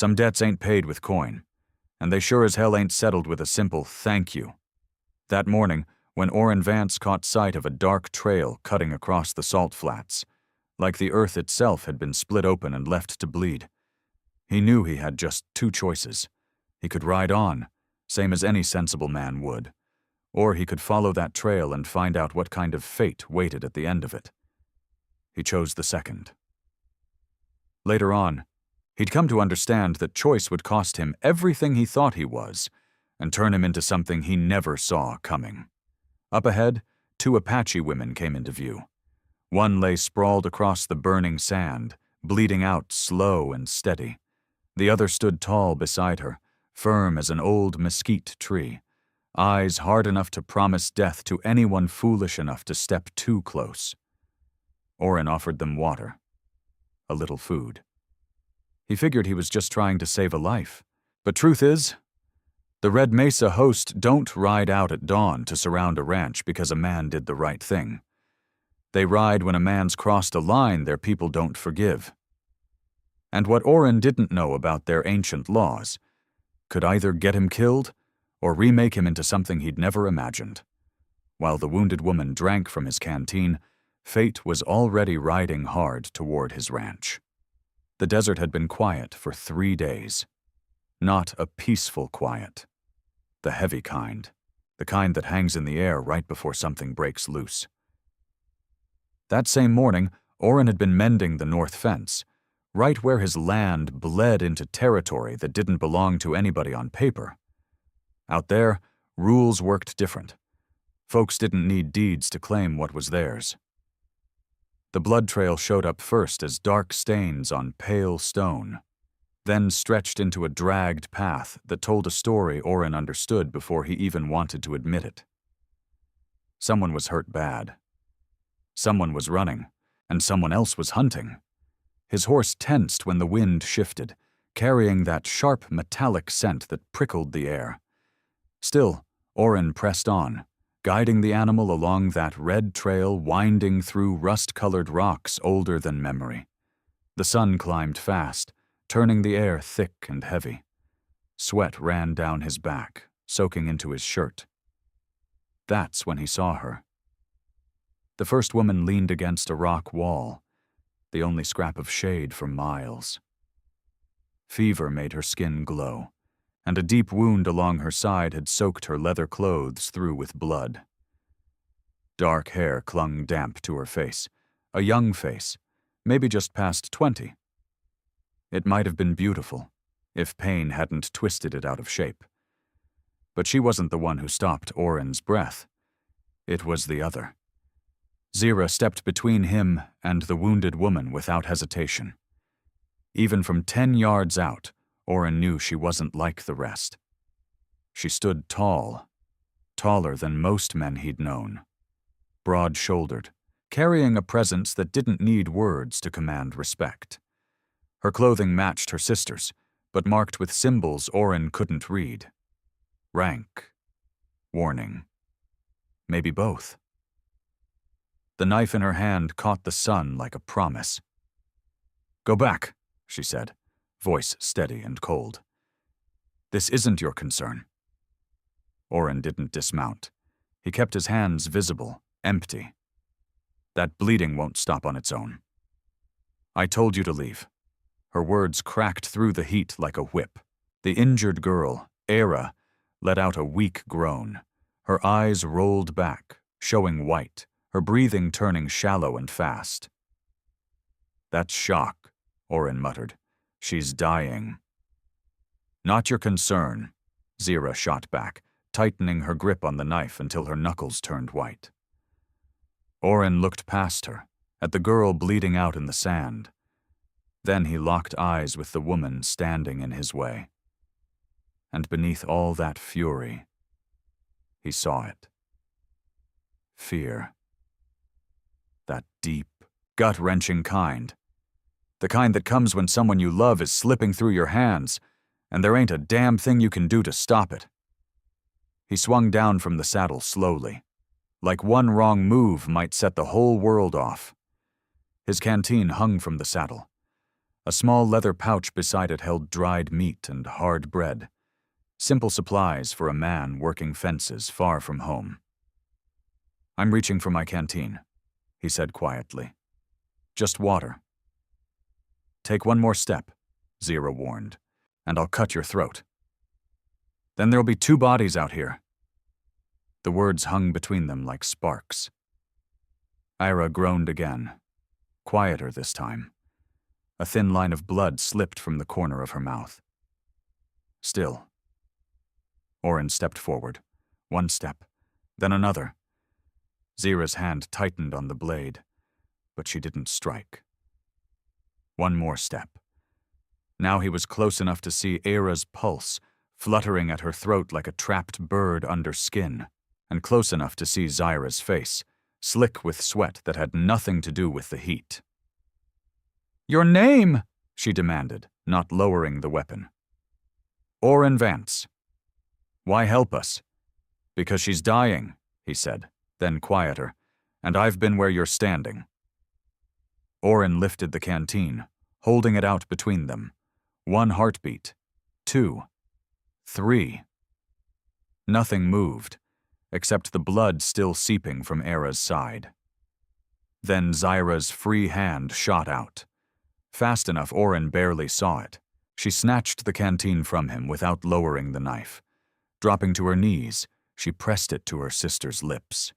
Some debts ain't paid with coin, and they sure as hell ain't settled with a simple thank you. That morning, when Orrin Vance caught sight of a dark trail cutting across the salt flats, like the earth itself had been split open and left to bleed, he knew he had just two choices. He could ride on, same as any sensible man would, or he could follow that trail and find out what kind of fate waited at the end of it. He chose the second. Later on, he'd come to understand that choice would cost him everything he thought he was and turn him into something he never saw coming. Up ahead, two Apache women came into view. One lay sprawled across the burning sand, bleeding out slow and steady. The other stood tall beside her, firm as an old mesquite tree, eyes hard enough to promise death to anyone foolish enough to step too close. Orrin offered them water, a little food. He figured he was just trying to save a life. But truth is, the Red Mesa host don't ride out at dawn to surround a ranch because a man did the right thing. They ride when a man's crossed a line their people don't forgive. And what Orrin didn't know about their ancient laws could either get him killed or remake him into something he'd never imagined. While the wounded woman drank from his canteen, fate was already riding hard toward his ranch. The desert had been quiet for 3 days. Not a peaceful quiet. The heavy kind. The kind that hangs in the air right before something breaks loose. That same morning, Orrin had been mending the north fence, right where his land bled into territory that didn't belong to anybody on paper. Out there, rules worked different. Folks didn't need deeds to claim what was theirs. The blood trail showed up first as dark stains on pale stone, then stretched into a dragged path that told a story Orrin understood before he even wanted to admit it. Someone was hurt bad. Someone was running, and someone else was hunting. His horse tensed when the wind shifted, carrying that sharp metallic scent that prickled the air. Still, Orrin pressed on, guiding the animal along that red trail winding through rust-colored rocks older than memory. The sun climbed fast, turning the air thick and heavy. Sweat ran down his back, soaking into his shirt. That's when he saw her. The first woman leaned against a rock wall, the only scrap of shade for miles. Fever made her skin glow, and a deep wound along her side had soaked her leather clothes through with blood. Dark hair clung damp to her face, a young face, maybe just past 20. It might have been beautiful, if pain hadn't twisted it out of shape. But she wasn't the one who stopped Orrin's breath. It was the other. Zira stepped between him and the wounded woman without hesitation. Even from 10 yards out, Orrin knew she wasn't like the rest. She stood tall, taller than most men he'd known, broad-shouldered, carrying a presence that didn't need words to command respect. Her clothing matched her sister's, but marked with symbols Orrin couldn't read. Rank, warning, maybe both. The knife in her hand caught the sun like a promise. "Go back," she said, voice steady and cold. "This isn't your concern." Orrin didn't dismount. He kept his hands visible, empty. "That bleeding won't stop on its own. I told you to leave." Her words cracked through the heat like a whip. The injured girl, Era, let out a weak groan. Her eyes rolled back, showing white, her breathing turning shallow and fast. "That's shock," Orrin muttered. "She's dying." "Not your concern," Zira shot back, tightening her grip on the knife until her knuckles turned white. Orrin looked past her, at the girl bleeding out in the sand. Then he locked eyes with the woman standing in his way. And beneath all that fury, he saw it. Fear. That deep, gut-wrenching kind. The kind that comes when someone you love is slipping through your hands, and there ain't a damn thing you can do to stop it. He swung down from the saddle slowly, like one wrong move might set the whole world off. His canteen hung from the saddle. A small leather pouch beside it held dried meat and hard bread, simple supplies for a man working fences far from home. "I'm reaching for my canteen," he said quietly. "Just water." "Take one more step," Zira warned, "and I'll cut your throat." "Then there'll be 2 bodies out here." The words hung between them like sparks. Ira groaned again, quieter this time. A thin line of blood slipped from the corner of her mouth. "Still." Oren stepped forward. One step, then another. Zira's hand tightened on the blade, but she didn't strike. One more step. Now he was close enough to see Ira's pulse, fluttering at her throat like a trapped bird under skin, and close enough to see Zira's face, slick with sweat that had nothing to do with the heat. "Your name?" she demanded, not lowering the weapon. "Oren Vance." "Why help us?" "Because she's dying," he said, then quieter, "and I've been where you're standing." Oren lifted the canteen, holding it out between them. 1 heartbeat, 2, 3. Nothing moved, except the blood still seeping from Ira's side. Then Zira's free hand shot out. Fast enough Oren barely saw it. She snatched the canteen from him without lowering the knife. Dropping to her knees, she pressed it to her sister's lips.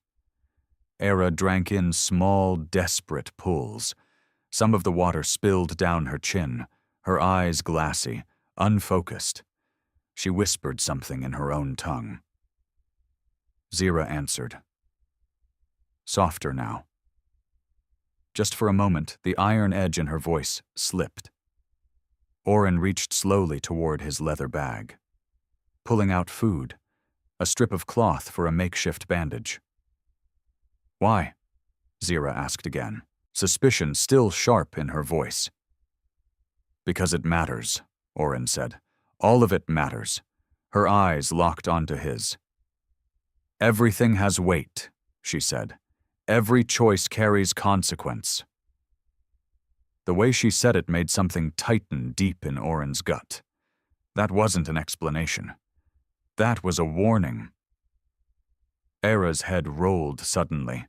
Ira drank in small, desperate pulls. Some of the water spilled down her chin, her eyes glassy, unfocused. She whispered something in her own tongue. Zira answered. Softer now. Just for a moment, the iron edge in her voice slipped. Oren reached slowly toward his leather bag, pulling out food, a strip of cloth for a makeshift bandage. "Why?" Zira asked again, suspicion still sharp in her voice. "Because it matters," Oren said. "All of it matters." Her eyes locked onto his. "Everything has weight," she said. "Every choice carries consequence." The way she said it made something tighten deep in Oren's gut. That wasn't an explanation. That was a warning. Ira's head rolled suddenly.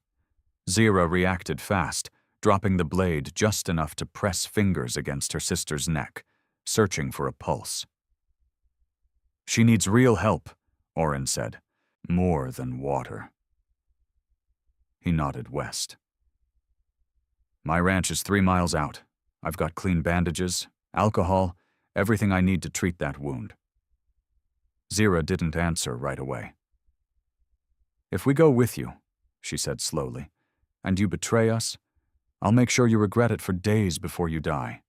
Zira reacted fast, dropping the blade just enough to press fingers against her sister's neck, searching for a pulse. "She needs real help," Oren said. "More than water." He nodded west. "My ranch is 3 miles out. I've got clean bandages, alcohol, everything I need to treat that wound." Zira didn't answer right away. "If we go with you," she said slowly, "and you betray us, I'll make sure you regret it for days before you die."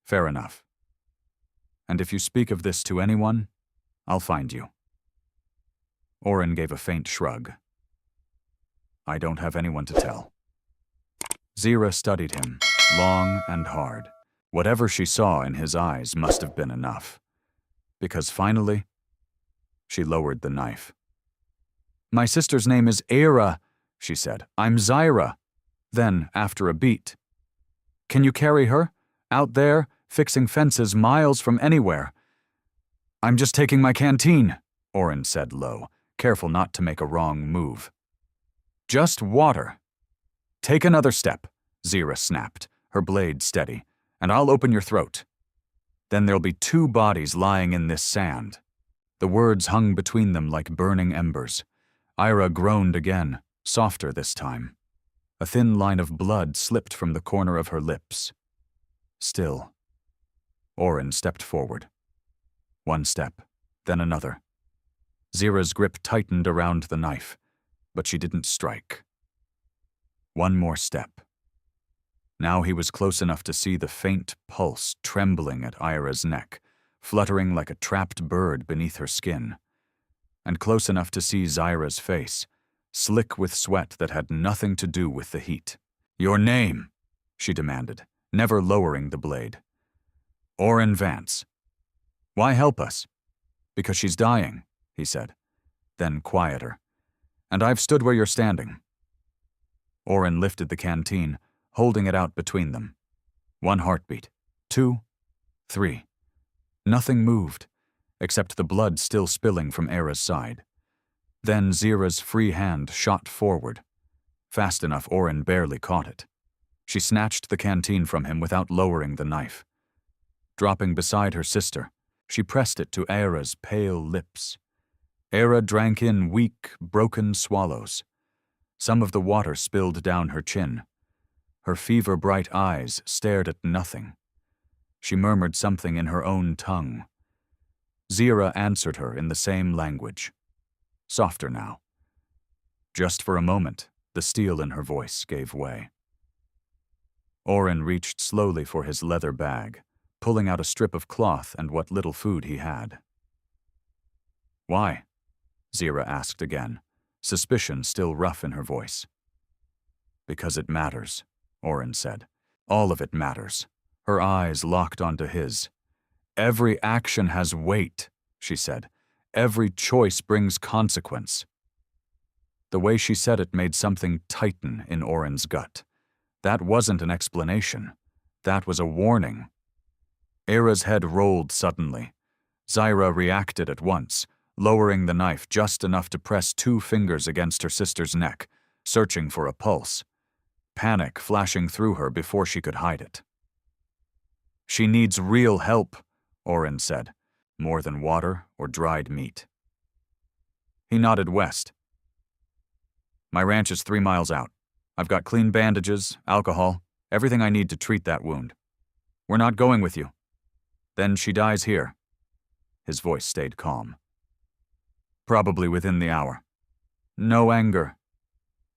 "Fair enough. And if you speak of this to anyone, I'll find you." Oren gave a faint shrug. "I don't have anyone to tell." Zira studied him, long and hard. Whatever she saw in his eyes must have been enough. Because finally, she lowered the knife. "My sister's name is Ira," she said. "I'm Zira." Then, after a beat, "Can you carry her? Out there, fixing fences miles from anywhere." "I'm just taking my canteen," Oren said low, careful not to make a wrong move. "Just water." "Take another step," Zira snapped, her blade steady, "and I'll open your throat. Then there'll be 2 bodies lying in this sand." The words hung between them like burning embers. Ira groaned again, softer this time. A thin line of blood slipped from the corner of her lips. Still. Oren stepped forward. 1 step, then another. Zira's grip tightened around the knife, but she didn't strike. 1 more step. Now he was close enough to see the faint pulse trembling at Ira's neck, fluttering like a trapped bird beneath her skin, and close enough to see Zira's face, slick with sweat that had nothing to do with the heat. "Your name," she demanded, never lowering the blade. "Oren Vance." "Why help us?" "Because she's dying," he said, then quieter. "And I've stood where you're standing." Oren lifted the canteen, holding it out between them. 1 heartbeat, 2, 3. Nothing moved, except the blood still spilling from Era's side. Then Zira's free hand shot forward. Fast enough Orin barely caught it. She snatched the canteen from him without lowering the knife. Dropping beside her sister, she pressed it to Era's pale lips. Era drank in weak, broken swallows. Some of the water spilled down her chin. Her fever-bright eyes stared at nothing. She murmured something in her own tongue. Zira answered her in the same language. Softer now. Just for a moment, the steel in her voice gave way. Orin reached slowly for his leather bag, pulling out a strip of cloth and what little food he had. "Why?" Zira asked again, suspicion still rough in her voice. "Because it matters," Orin said. "All of it matters." Her eyes locked onto his. "Every action has weight," she said. "Every choice brings consequence." The way she said it made something tighten in Orin's gut. That wasn't an explanation. That was a warning. Era's head rolled suddenly. Zira reacted at once, lowering the knife just enough to press 2 fingers against her sister's neck, searching for a pulse. Panic flashing through her before she could hide it. "She needs real help," Orin said, "more than water or dried meat." He nodded west. "My ranch is 3 miles out. I've got clean bandages, alcohol, everything I need to treat that wound. We're not going with you. Then she dies here." His voice stayed calm. "Probably within the hour. No anger,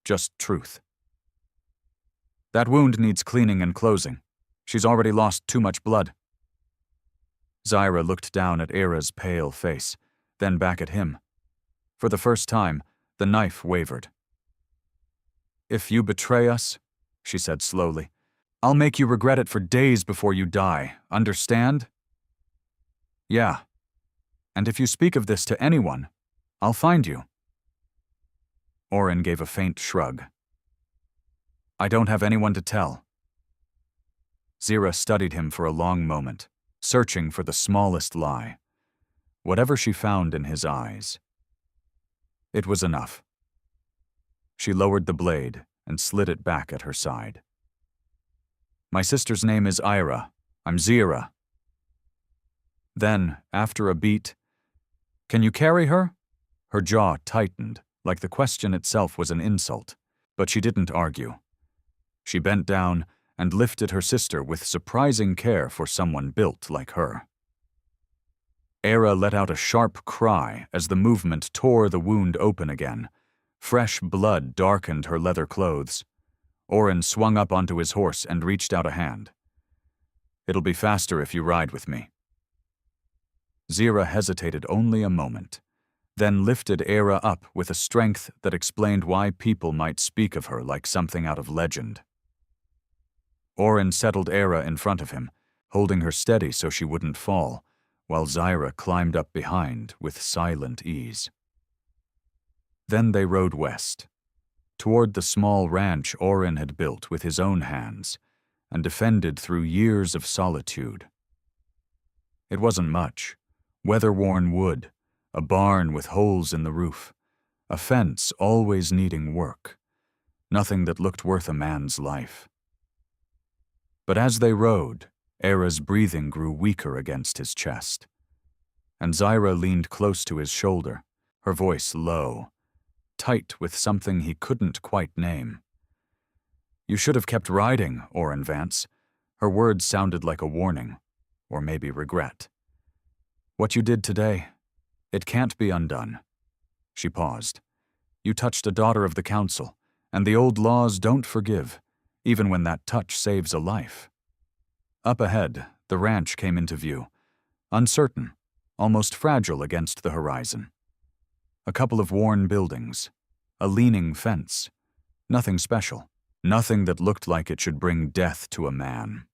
just truth. That wound needs cleaning and closing. She's already lost too much blood." Zira looked down at Era's pale face, then back at him. For the first time, the knife wavered. "If you betray us," she said slowly, "I'll make you regret it for days before you die, understand?" "Yeah. And if you speak of this to anyone, I'll find you." Orin gave a faint shrug. "I don't have anyone to tell." Zira studied him for a long moment, searching for the smallest lie. Whatever she found in his eyes. It was enough. She lowered the blade and slid it back at her side. "My sister's name is Ira. I'm Zira." Then, after a beat, "Can you carry her?" Her jaw tightened, like the question itself was an insult, but she didn't argue. She bent down and lifted her sister with surprising care for someone built like her. Era let out a sharp cry as the movement tore the wound open again. Fresh blood darkened her leather clothes. Orin swung up onto his horse and reached out a hand. "It'll be faster if you ride with me." Zira hesitated only a moment, then lifted Era up with a strength that explained why people might speak of her like something out of legend. Orin settled Era in front of him, holding her steady so she wouldn't fall, while Zira climbed up behind with silent ease. Then they rode west, toward the small ranch Orin had built with his own hands and defended through years of solitude. It wasn't much. Weather-worn wood, a barn with holes in the roof, a fence always needing work, nothing that looked worth a man's life. But as they rode, Era's breathing grew weaker against his chest, and Zira leaned close to his shoulder, her voice low, tight with something he couldn't quite name. "You should have kept riding, Orin Vance." Her words sounded like a warning, or maybe regret. "What you did today, it can't be undone." She paused. "You touched a daughter of the council, and the old laws don't forgive, even when that touch saves a life." Up ahead, the ranch came into view, uncertain, almost fragile against the horizon. A couple of worn buildings, a leaning fence, nothing special, nothing that looked like it should bring death to a man.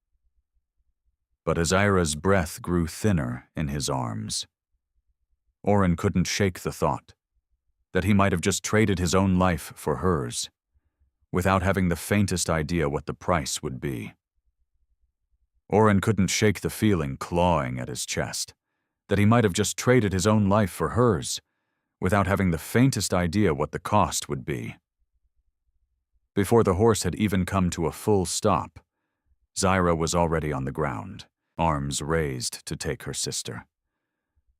But as Ira's breath grew thinner in his arms, Orin couldn't shake the thought that he might have just traded his own life for hers, without having the faintest idea what the price would be. Oren couldn't shake the feeling clawing at his chest, that he might have just traded his own life for hers, without having the faintest idea what the cost would be. Before the horse had even come to a full stop, Zyra was already on the ground, arms raised to take her sister.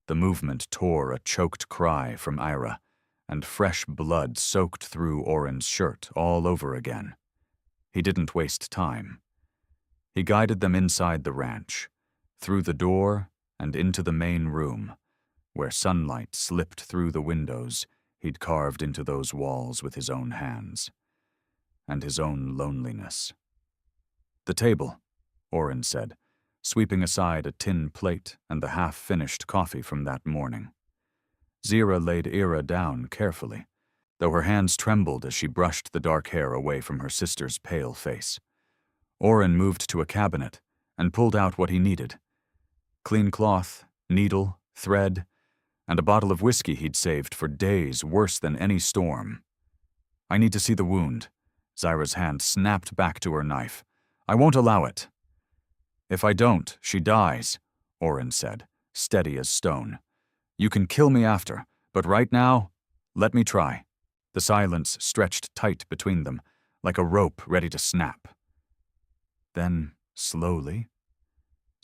The movement tore a choked cry from Ira, and fresh blood soaked through Oren's shirt all over again. He didn't waste time. He guided them inside the ranch, through the door and into the main room, where sunlight slipped through the windows he'd carved into those walls with his own hands, and his own loneliness. "The table," Oren said, sweeping aside a tin plate and the half-finished coffee from that morning. Zyra laid Ira down carefully, though her hands trembled as she brushed the dark hair away from her sister's pale face. Oren moved to a cabinet and pulled out what he needed: clean cloth, needle, thread, and a bottle of whiskey he'd saved for days worse than any storm. "I need to see the wound." Zyra's hand snapped back to her knife. "I won't allow it." "If I don't, she dies," Oren said, steady as stone. "You can kill me after, but right now, let me try." The silence stretched tight between them, like a rope ready to snap. Then, slowly,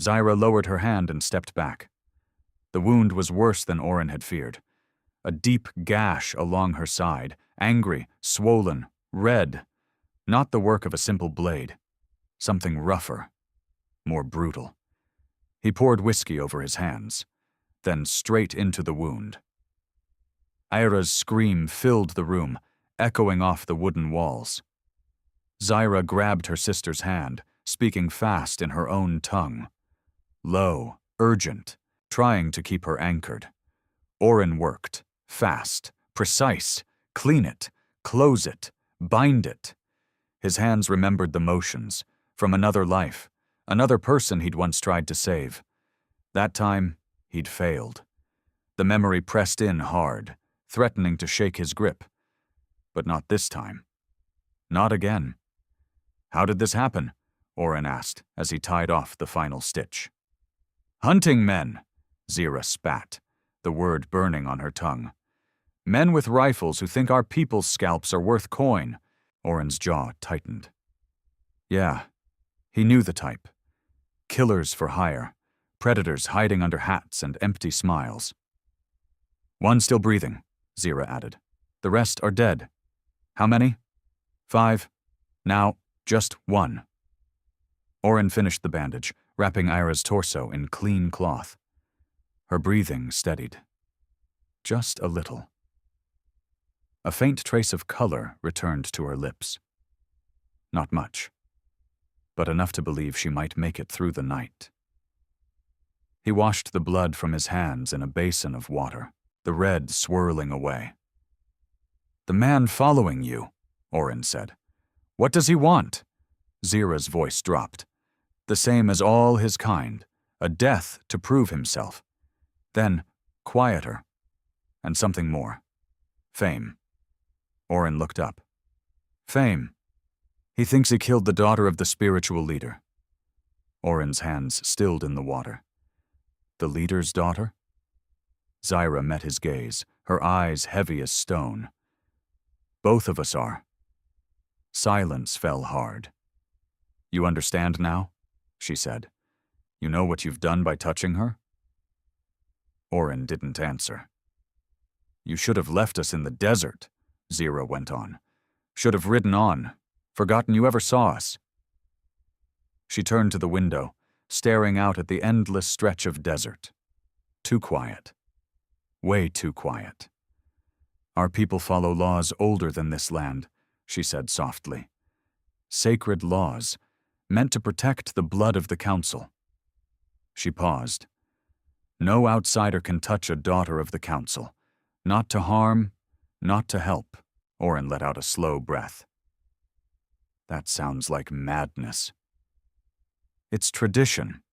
Zyra lowered her hand and stepped back. The wound was worse than Oren had feared. A deep gash along her side, angry, swollen, red. Not the work of a simple blade. Something rougher, more brutal. He poured whiskey over his hands, then straight into the wound. Ira's scream filled the room, echoing off the wooden walls. Zyra grabbed her sister's hand, speaking fast in her own tongue. Low, urgent, trying to keep her anchored. Oren worked, fast, precise, clean it, close it, bind it. His hands remembered the motions, from another life, another person he'd once tried to save. That time, he'd failed. The memory pressed in hard, threatening to shake his grip. But not this time. Not again. "How did this happen?" Oren asked as he tied off the final stitch. "Hunting men," Zyra spat, the word burning on her tongue. "Men with rifles who think our people's scalps are worth coin." Oren's jaw tightened. Yeah, he knew the type. Killers for hire, predators hiding under hats and empty smiles. "One still breathing," Zyra added. "The rest are dead." "How many?" "5. Now, just 1. Oren finished the bandage, wrapping Ira's torso in clean cloth. Her breathing steadied. Just a little. A faint trace of color returned to her lips. Not much, but enough to believe she might make it through the night. He washed the blood from his hands in a basin of water, the red swirling away. "The man following you," Oren said. "What does he want?" Zyra's voice dropped. "The same as all his kind, a death to prove himself." Then, quieter, and something more. "Fame." Oren looked up. "Fame. He thinks he killed the daughter of the spiritual leader." Oren's hands stilled in the water. "The leader's daughter?" Zyra met his gaze, her eyes heavy as stone. "Both of us are." Silence fell hard. "You understand now?" she said. "You know what you've done by touching her?" Oren didn't answer. "You should have left us in the desert," Zyra went on. "Should have ridden on, forgotten you ever saw us." She turned to the window, staring out at the endless stretch of desert. Too quiet. Way too quiet. "Our people follow laws older than this land," she said softly. "Sacred laws, meant to protect the blood of the council." She paused. "No outsider can touch a daughter of the council. Not to harm, not to help." Oren let out a slow breath. "That sounds like madness." "It's tradition."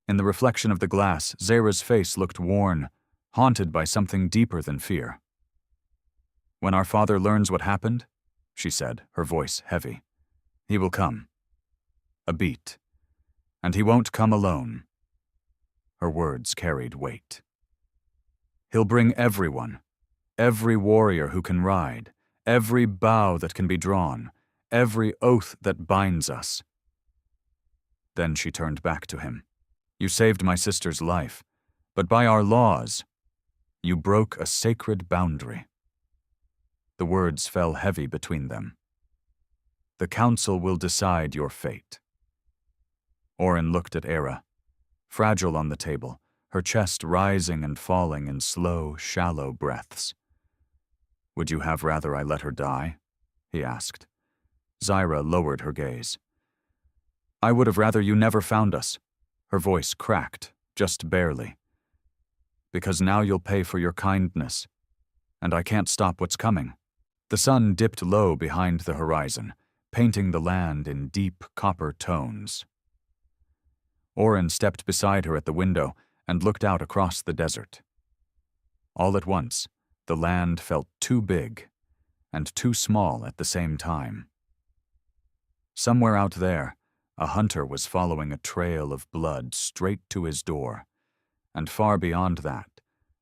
In the reflection of the glass, Zyra's face looked worn, haunted by something deeper than fear. "When our father learns what happened," she said, her voice heavy, "he will come." A beat. And he won't come alone. Her words carried weight. He'll bring everyone, every warrior who can ride, every bow that can be drawn, every oath that binds us. Then she turned back to him. You saved my sister's life, but by our laws, you broke a sacred boundary. The words fell heavy between them. The council will decide your fate. Oren looked at Era, fragile on the table, her chest rising and falling in slow, shallow breaths. Would you have rather I let her die? He asked. Zyra lowered her gaze. I would have rather you never found us. Her voice cracked, just barely. Because now you'll pay for your kindness, and I can't stop what's coming. The sun dipped low behind the horizon, painting the land in deep copper tones. Oren stepped beside her at the window and looked out across the desert. All at once, the land felt too big and too small at the same time. Somewhere out there, a hunter was following a trail of blood straight to his door, and far beyond that,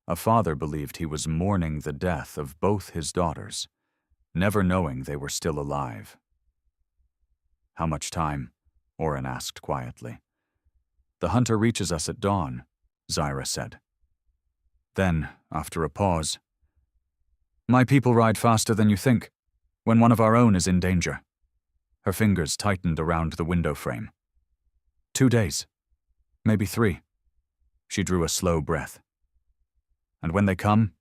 a father believed he was mourning the death of both his daughters, never knowing they were still alive. How much time? Oren asked quietly. The hunter reaches us at dawn, Zyra said. Then, after a pause, my people ride faster than you think, when one of our own is in danger. Her fingers tightened around the window frame. 2 days, maybe 3. She drew a slow breath. And when they come,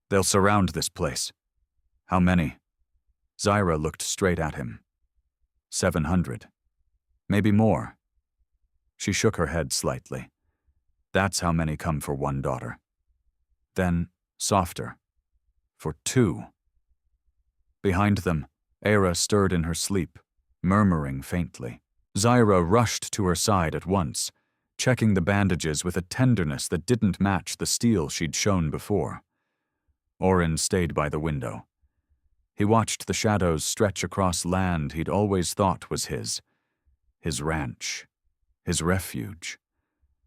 they'll surround this place. How many? Zyra looked straight at him. 700. Maybe more. She shook her head slightly. That's how many come for one daughter. Then, softer, for 2. Behind them, Era stirred in her sleep, murmuring faintly. Zyra rushed to her side at once, checking the bandages with a tenderness that didn't match the steel she'd shown before. Oren stayed by the window. He watched the shadows stretch across land he'd always thought was his ranch, his refuge,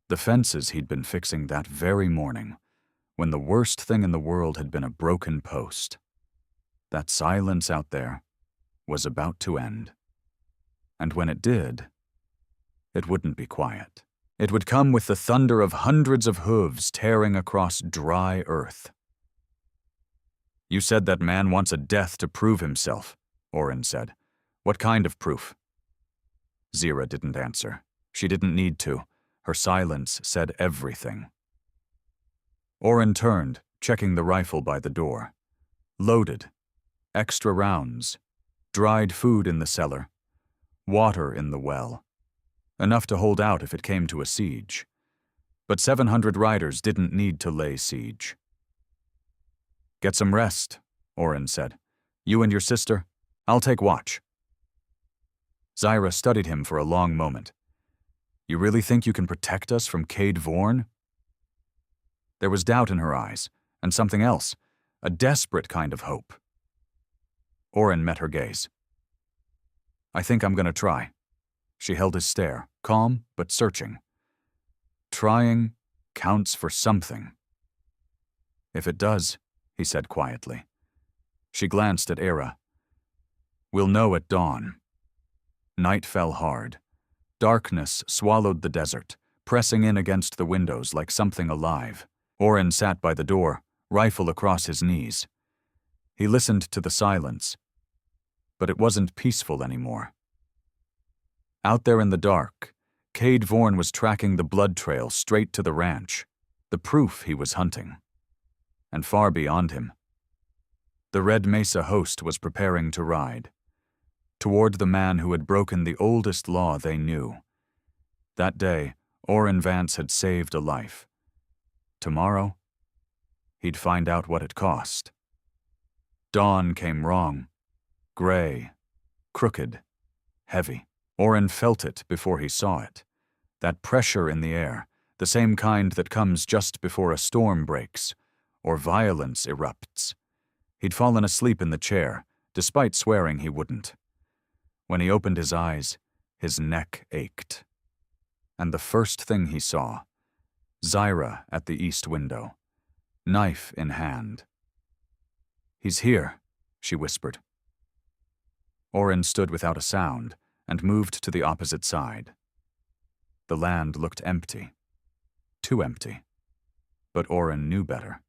the fences he'd been fixing that very morning, when the worst thing in the world had been a broken post. That silence out there was about to end. And when it did, it wouldn't be quiet. It would come with the thunder of hundreds of hooves tearing across dry earth. You said that man wants a death to prove himself, Oren said. What kind of proof? Zyra didn't answer. She didn't need to. Her silence said everything. Oren turned, checking the rifle by the door. Loaded. Extra rounds. Dried food in the cellar. Water in the well. Enough to hold out if it came to a siege. But 700 riders didn't need to lay siege. Get some rest, Oren said. You and your sister, I'll take watch. Zyra studied him for a long moment. You really think you can protect us from Cade Vorn? There was doubt in her eyes, and something else, a desperate kind of hope. Oren met her gaze. I think I'm going to try. She held his stare, calm but searching. Trying counts for something. If it does, he said quietly. She glanced at Era. We'll know at dawn. Night fell hard. Darkness swallowed the desert, pressing in against the windows like something alive. Oren sat by the door, rifle across his knees. He listened to the silence, but it wasn't peaceful anymore. Out there in the dark, Cade Vorn was tracking the blood trail straight to the ranch, the proof he was hunting. And far beyond him, the Red Mesa host was preparing to ride, toward the man who had broken the oldest law they knew. That day, Oren Vance had saved a life. Tomorrow, he'd find out what it cost. Dawn came wrong, gray, crooked, heavy. Oren felt it before he saw it. That pressure in the air, the same kind that comes just before a storm breaks, or violence erupts. He'd fallen asleep in the chair, despite swearing he wouldn't. When he opened his eyes, his neck ached. And the first thing he saw, Zyra at the east window, knife in hand. "He's here," she whispered. Oren stood without a sound and moved to the opposite side. The land looked empty. Too empty. But Oren knew better.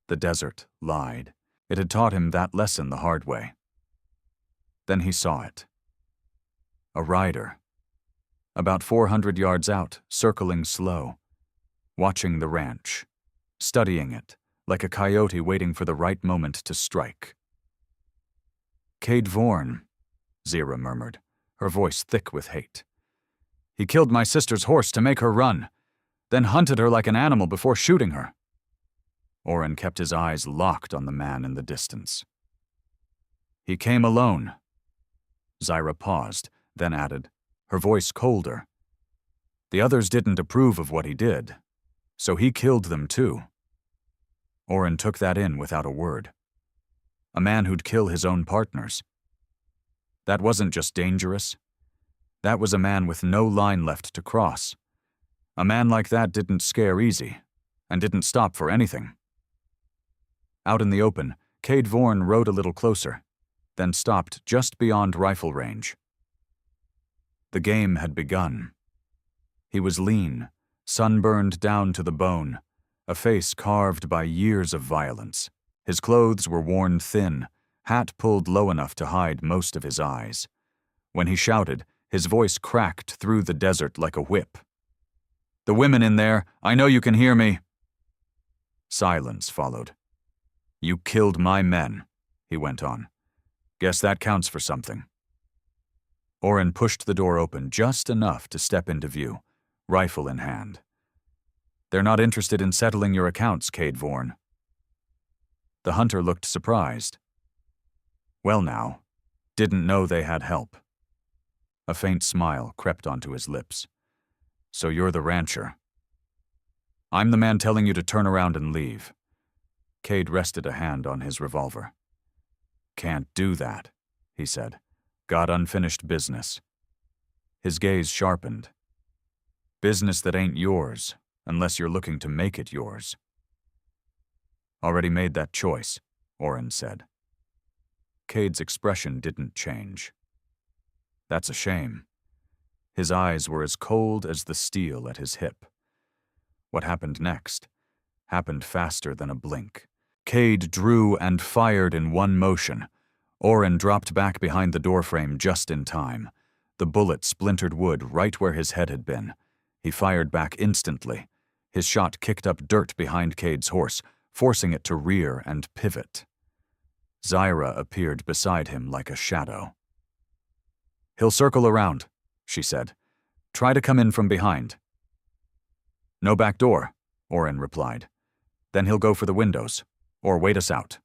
The desert lied. It had taught him that lesson the hard way. Then he saw it. A rider. About 400 yards out, circling slow. Watching the ranch. Studying it, like a coyote waiting for the right moment to strike. "Cade Vorn," Zyra murmured, her voice thick with hate. "He killed my sister's horse to make her run, then hunted her like an animal before shooting her." Oren kept his eyes locked on the man in the distance. "He came alone." Zyra paused, then added, her voice colder. "The others didn't approve of what he did, so he killed them too." Oren took that in without a word. A man who'd kill his own partners. That wasn't just dangerous. That was a man with no line left to cross. A man like that didn't scare easy, and didn't stop for anything. Out in the open, Cade Vorn rode a little closer, then stopped just beyond rifle range. The game had begun. He was lean, sunburned down to the bone, a face carved by years of violence. His clothes were worn thin, hat pulled low enough to hide most of his eyes. When he shouted, his voice cracked through the desert like a whip. "The women in there, I know you can hear me." Silence followed. "You killed my men," he went on. "Guess that counts for something." Oren pushed the door open just enough to step into view, rifle in hand. "They're not interested in settling your accounts, Cade Vorn." The hunter looked surprised. "Well now, didn't know they had help." A faint smile crept onto his lips. "So you're the rancher." "I'm the man telling you to turn around and leave." Cade rested a hand on his revolver. "Can't do that," he said. "Got unfinished business." His gaze sharpened. "Business that ain't yours, unless you're looking to make it yours." "Already made that choice," Oren said. Cade's expression didn't change. "That's a shame." His eyes were as cold as the steel at his hip. What happened next happened faster than a blink. Cade drew and fired in one motion. Oren dropped back behind the doorframe just in time. The bullet splintered wood right where his head had been. He fired back instantly. His shot kicked up dirt behind Cade's horse, forcing it to rear and pivot. Zyra appeared beside him like a shadow. "He'll circle around," she said. "Try to come in from behind." "No back door," Oren replied. "Then he'll go for the windows, or wait us out."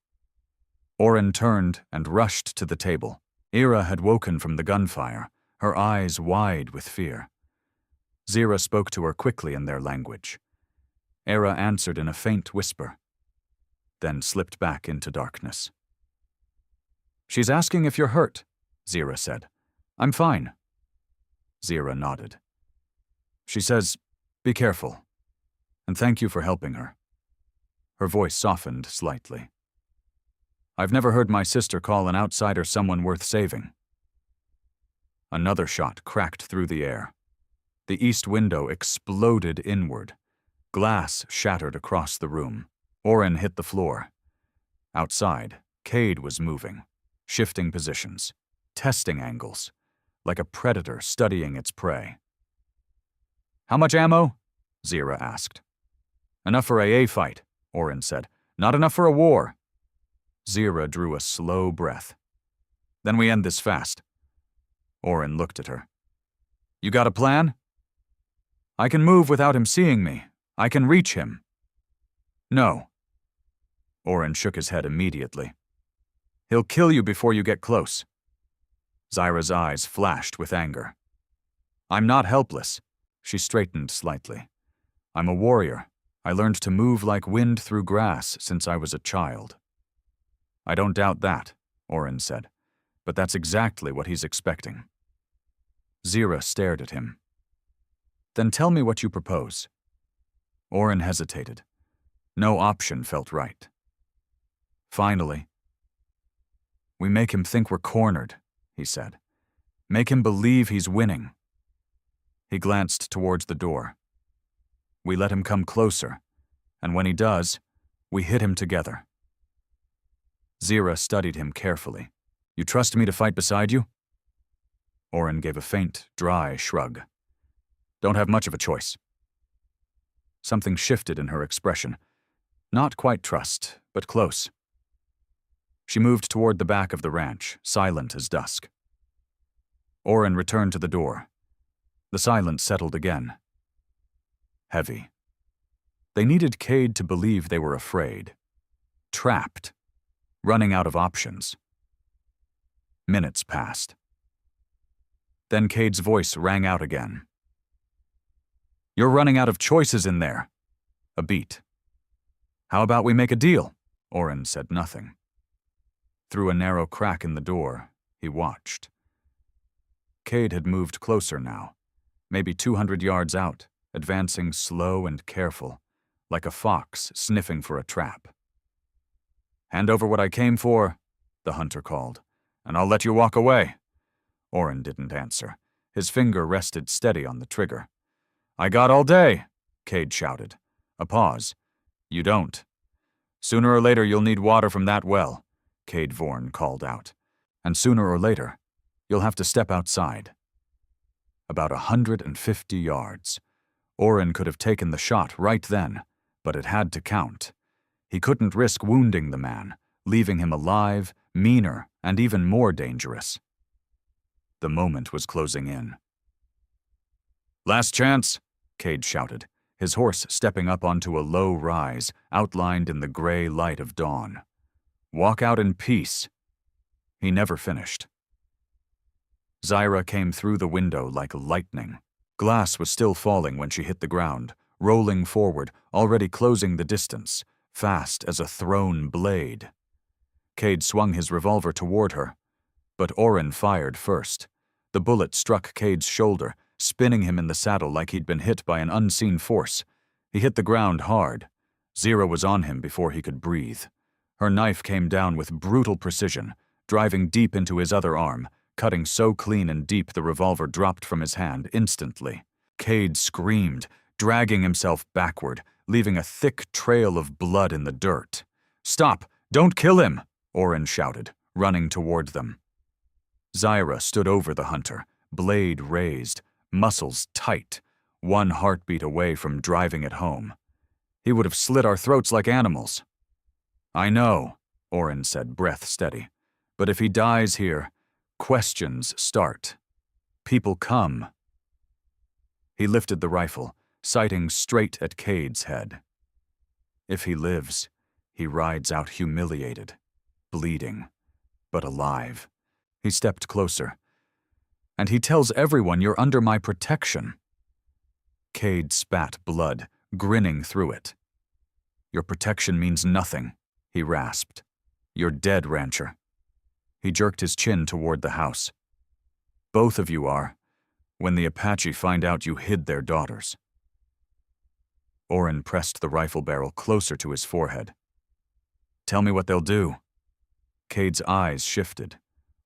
Oren turned and rushed to the table. Ira had woken from the gunfire, her eyes wide with fear. Zyra spoke to her quickly in their language. Ira answered in a faint whisper, then slipped back into darkness. "She's asking if you're hurt," Zyra said. "I'm fine." Zyra nodded. "She says, be careful, and thank you for helping her." Her voice softened slightly. "I've never heard my sister call an outsider someone worth saving." Another shot cracked through the air. The east window exploded inward. Glass shattered across the room. Oren hit the floor. Outside, Cade was moving, shifting positions, testing angles, like a predator studying its prey. "How much ammo?" Zyra asked. "Enough for a fight," Oren said. "Not enough for a war." Zyra drew a slow breath. "Then we end this fast." Oren looked at her. "You got a plan?" "I can move without him seeing me. I can reach him." "No." Oren shook his head immediately. "He'll kill you before you get close." Zyra's eyes flashed with anger. "I'm not helpless." She straightened slightly. "I'm a warrior. I learned to move like wind through grass since I was a child." "I don't doubt that," Oren said, "but that's exactly what he's expecting." Zyra stared at him. Then tell me what you propose. Oren hesitated. No option felt right. Finally, we make him think we're cornered, he said. Make him believe he's winning. He glanced towards the door. We let him come closer, and when he does, we hit him together. Zira studied him carefully. You trust me to fight beside you? Oren gave a faint, dry shrug. Don't have much of a choice. Something shifted in her expression. Not quite trust, but close. She moved toward the back of the ranch, silent as dusk. Oren returned to the door. The silence settled again. Heavy. They needed Cade to believe they were afraid. Trapped. Running out of options. Minutes passed. Then Cade's voice rang out again. You're running out of choices in there. A beat. How about we make a deal? Oren said nothing. Through a narrow crack in the door, he watched. Cade had moved closer now, maybe 200 yards out, advancing slow and careful, like a fox sniffing for a trap. Hand over what I came for, the hunter called, and I'll let you walk away. Oren didn't answer. His finger rested steady on the trigger. I got all day, Cade shouted. A pause. You don't. Sooner or later you'll need water from that well, Cade Vorn called out. And sooner or later, you'll have to step outside. About 150 yards. Oren could have taken the shot right then, but it had to count. He couldn't risk wounding the man, leaving him alive, meaner, and even more dangerous. The moment was closing in. Last chance, Cade shouted, his horse stepping up onto a low rise outlined in the gray light of dawn. Walk out in peace. He never finished. Zira came through the window like lightning. Glass was still falling when she hit the ground, rolling forward, already closing the distance, fast as a thrown blade. Cade swung his revolver toward her, but Oren fired first. The bullet struck Cade's shoulder, spinning him in the saddle like he'd been hit by an unseen force. He hit the ground hard. Zira was on him before he could breathe. Her knife came down with brutal precision, driving deep into his other arm, cutting so clean and deep the revolver dropped from his hand instantly. Cade screamed, dragging himself backward, leaving a thick trail of blood in the dirt. Stop! Don't kill him! Oren shouted, running toward them. Zira stood over the hunter, blade raised, muscles tight, one heartbeat away from driving it home. He would have slit our throats like animals. I know, Oren said, breath steady. But if he dies here, questions start. People come. He lifted the rifle, sighting straight at Cade's head. If he lives, he rides out humiliated, bleeding, but alive. He stepped closer. And he tells everyone you're under my protection. Cade spat blood, grinning through it. Your protection means nothing, he rasped. You're dead, rancher. He jerked his chin toward the house. Both of you are, when the Apache find out you hid their daughters. Oren pressed the rifle barrel closer to his forehead. Tell me what they'll do. Cade's eyes shifted,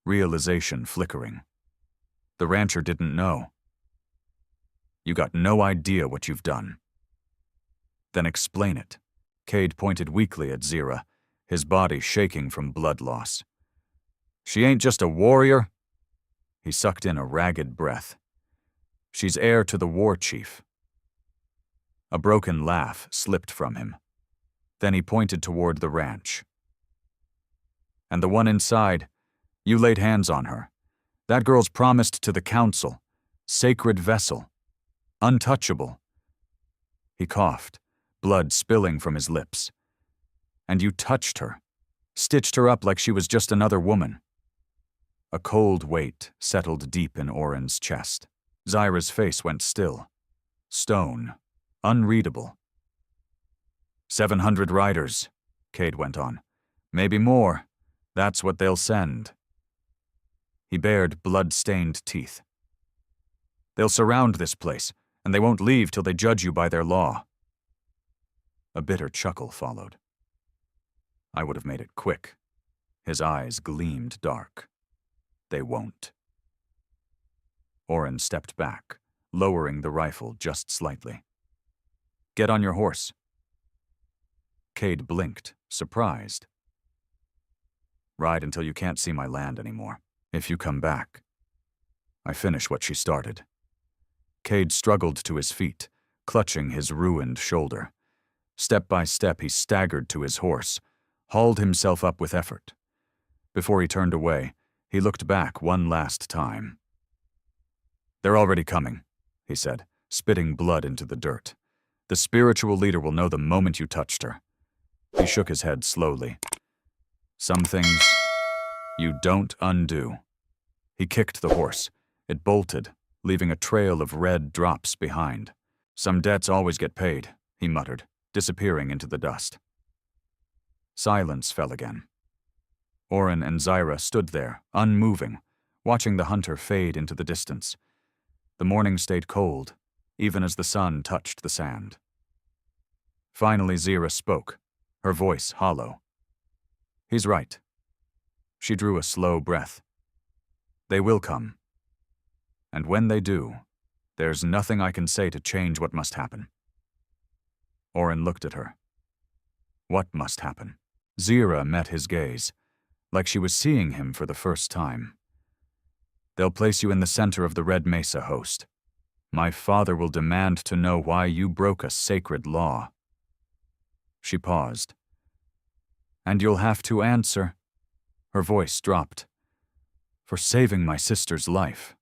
realization flickering. The rancher didn't know. You got no idea what you've done. Then explain it. Cade pointed weakly at Zira, his body shaking from blood loss. She ain't just a warrior. He sucked in a ragged breath. She's heir to the war chief. A broken laugh slipped from him. Then he pointed toward the ranch. And the one inside, you laid hands on her. That girl's promised to the council. Sacred vessel. Untouchable. He coughed, blood spilling from his lips. And you touched her, stitched her up like she was just another woman. A cold weight settled deep in Oren's chest. Zira's face went still. Stone. Unreadable. 700 riders, Cade went on. Maybe more. That's what they'll send. He bared blood-stained teeth. They'll surround this place, and they won't leave till they judge you by their law." A bitter chuckle followed. "I would have made it quick." His eyes gleamed dark. "They won't." Oren stepped back, lowering the rifle just slightly. "Get on your horse." Cade blinked, surprised. "Ride until you can't see my land anymore. If you come back." I finish what she started. Cade struggled to his feet, clutching his ruined shoulder. Step by step, he staggered to his horse, hauled himself up with effort. Before he turned away, he looked back one last time. "They're already coming," he said, spitting blood into the dirt. "The spiritual leader will know the moment you touched her." He shook his head slowly. "Some things you don't undo." He kicked the horse. It bolted, leaving a trail of red drops behind. "Some debts always get paid," he muttered, disappearing into the dust. Silence fell again. Oren and Zyra stood there, unmoving, watching the hunter fade into the distance. The morning stayed cold, even as the sun touched the sand. Finally, Zyra spoke, her voice hollow. "He's right." She drew a slow breath. "They will come. And when they do, there's nothing I can say to change what must happen." Oren looked at her. What must happen? Zyra met his gaze, like she was seeing him for the first time. "They'll place you in the center of the Red Mesa host. My father will demand to know why you broke a sacred law." She paused. "And you'll have to answer." Her voice dropped. "For saving my sister's life."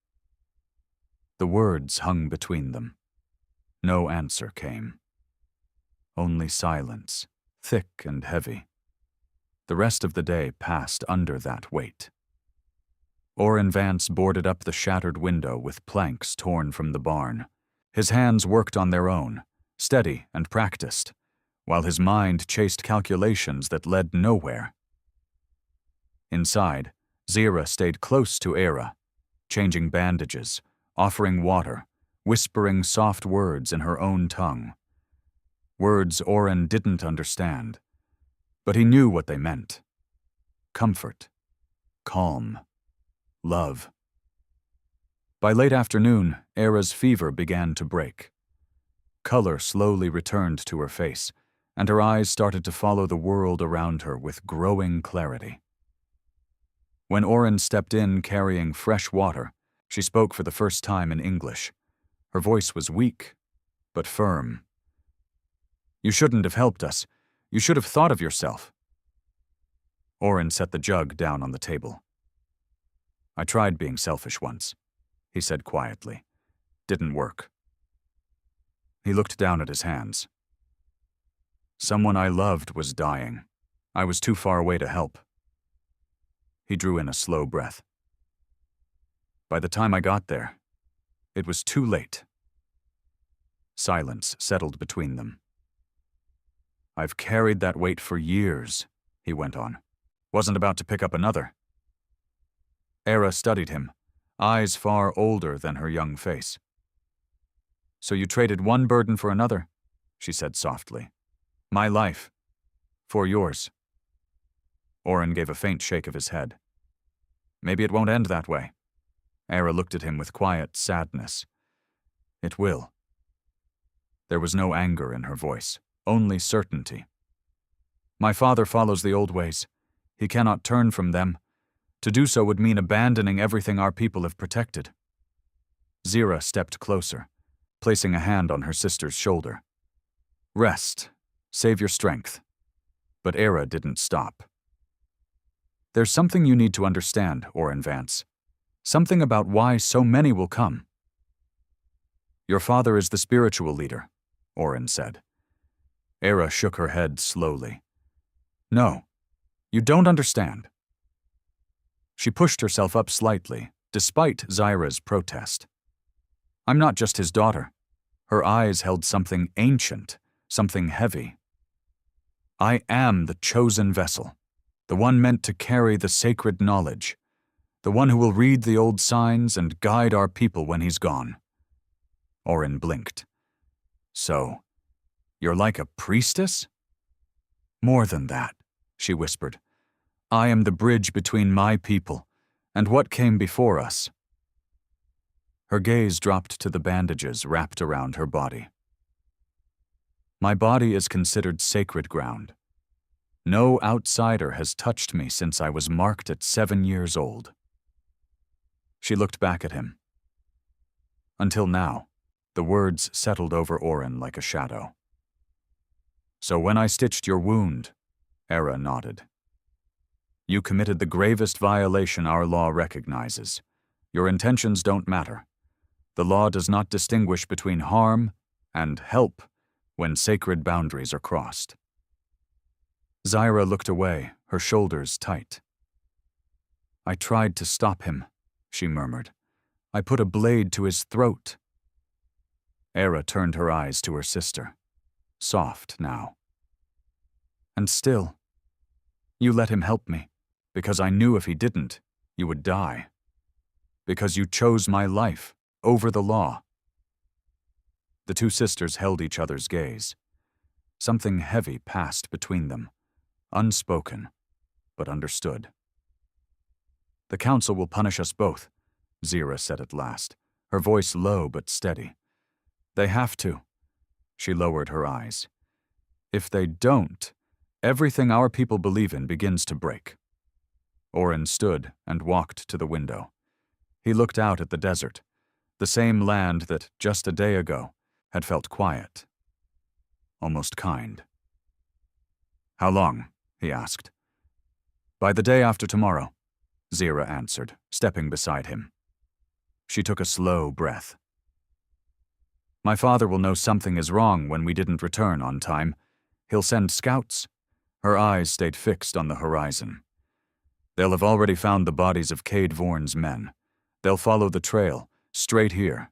The words hung between them. No answer came. Only silence, thick and heavy. The rest of the day passed under that weight. Oren Vance boarded up the shattered window with planks torn from the barn. His hands worked on their own, steady and practiced, while his mind chased calculations that led nowhere. Inside, Zyra stayed close to Era, changing bandages, offering water, whispering soft words in her own tongue. Words Oren didn't understand, but he knew what they meant. Comfort, calm, love. By late afternoon, Era's fever began to break. Color slowly returned to her face, and her eyes started to follow the world around her with growing clarity. When Oren stepped in carrying fresh water, she spoke for the first time in English. Her voice was weak, but firm. "You shouldn't have helped us. You should have thought of yourself." Oren set the jug down on the table. "I tried being selfish once," he said quietly. "Didn't work." He looked down at his hands. "Someone I loved was dying. I was too far away to help." He drew in a slow breath. "By the time I got there, it was too late." Silence settled between them. "I've carried that weight for years," he went on. "Wasn't about to pick up another." Era studied him, eyes far older than her young face. "So you traded one burden for another," she said softly. "My life. For yours." Oren gave a faint shake of his head. "Maybe it won't end that way." Era looked at him with quiet sadness. "It will." There was no anger in her voice, only certainty. "My father follows the old ways. He cannot turn from them. To do so would mean abandoning everything our people have protected." Zyra stepped closer, placing a hand on her sister's shoulder. "Rest. Save your strength." But Era didn't stop. "There's something you need to understand, Oren Vance. Something about why so many will come." "Your father is the spiritual leader," Oren said. Era shook her head slowly. "No, you don't understand." She pushed herself up slightly, despite Zyra's protest. "I'm not just his daughter." Her eyes held something ancient, something heavy. "I am the chosen vessel, the one meant to carry the sacred knowledge, the one who will read the old signs and guide our people when he's gone." Orin blinked. So, you're like a priestess? More than that, she whispered. I am the bridge between my people and what came before us. Her gaze dropped to the bandages wrapped around her body. My body is considered sacred ground. No outsider has touched me since I was marked at 7 years old. She looked back at him. Until now, the words settled over Orin like a shadow. So when I stitched your wound, Era nodded. You committed the gravest violation our law recognizes. Your intentions don't matter. The law does not distinguish between harm and help when sacred boundaries are crossed. Zyra looked away, her shoulders tight. I tried to stop him, she murmured. I put a blade to his throat. Era turned her eyes to her sister, soft now. And still, you let him help me, because I knew if he didn't, you would die. Because you chose my life over the law. The two sisters held each other's gaze. Something heavy passed between them, unspoken, but understood. The council will punish us both, Zyra said at last, her voice low but steady. They have to. She lowered her eyes. If they don't, everything our people believe in begins to break. Orin stood and walked to the window. He looked out at the desert, the same land that, just a day ago, had felt quiet, almost kind. How long? He asked. By the day after tomorrow, Zyra answered, stepping beside him. She took a slow breath. My father will know something is wrong when we didn't return on time. He'll send scouts. Her eyes stayed fixed on the horizon. They'll have already found the bodies of Cade Vorn's men. They'll follow the trail, straight here.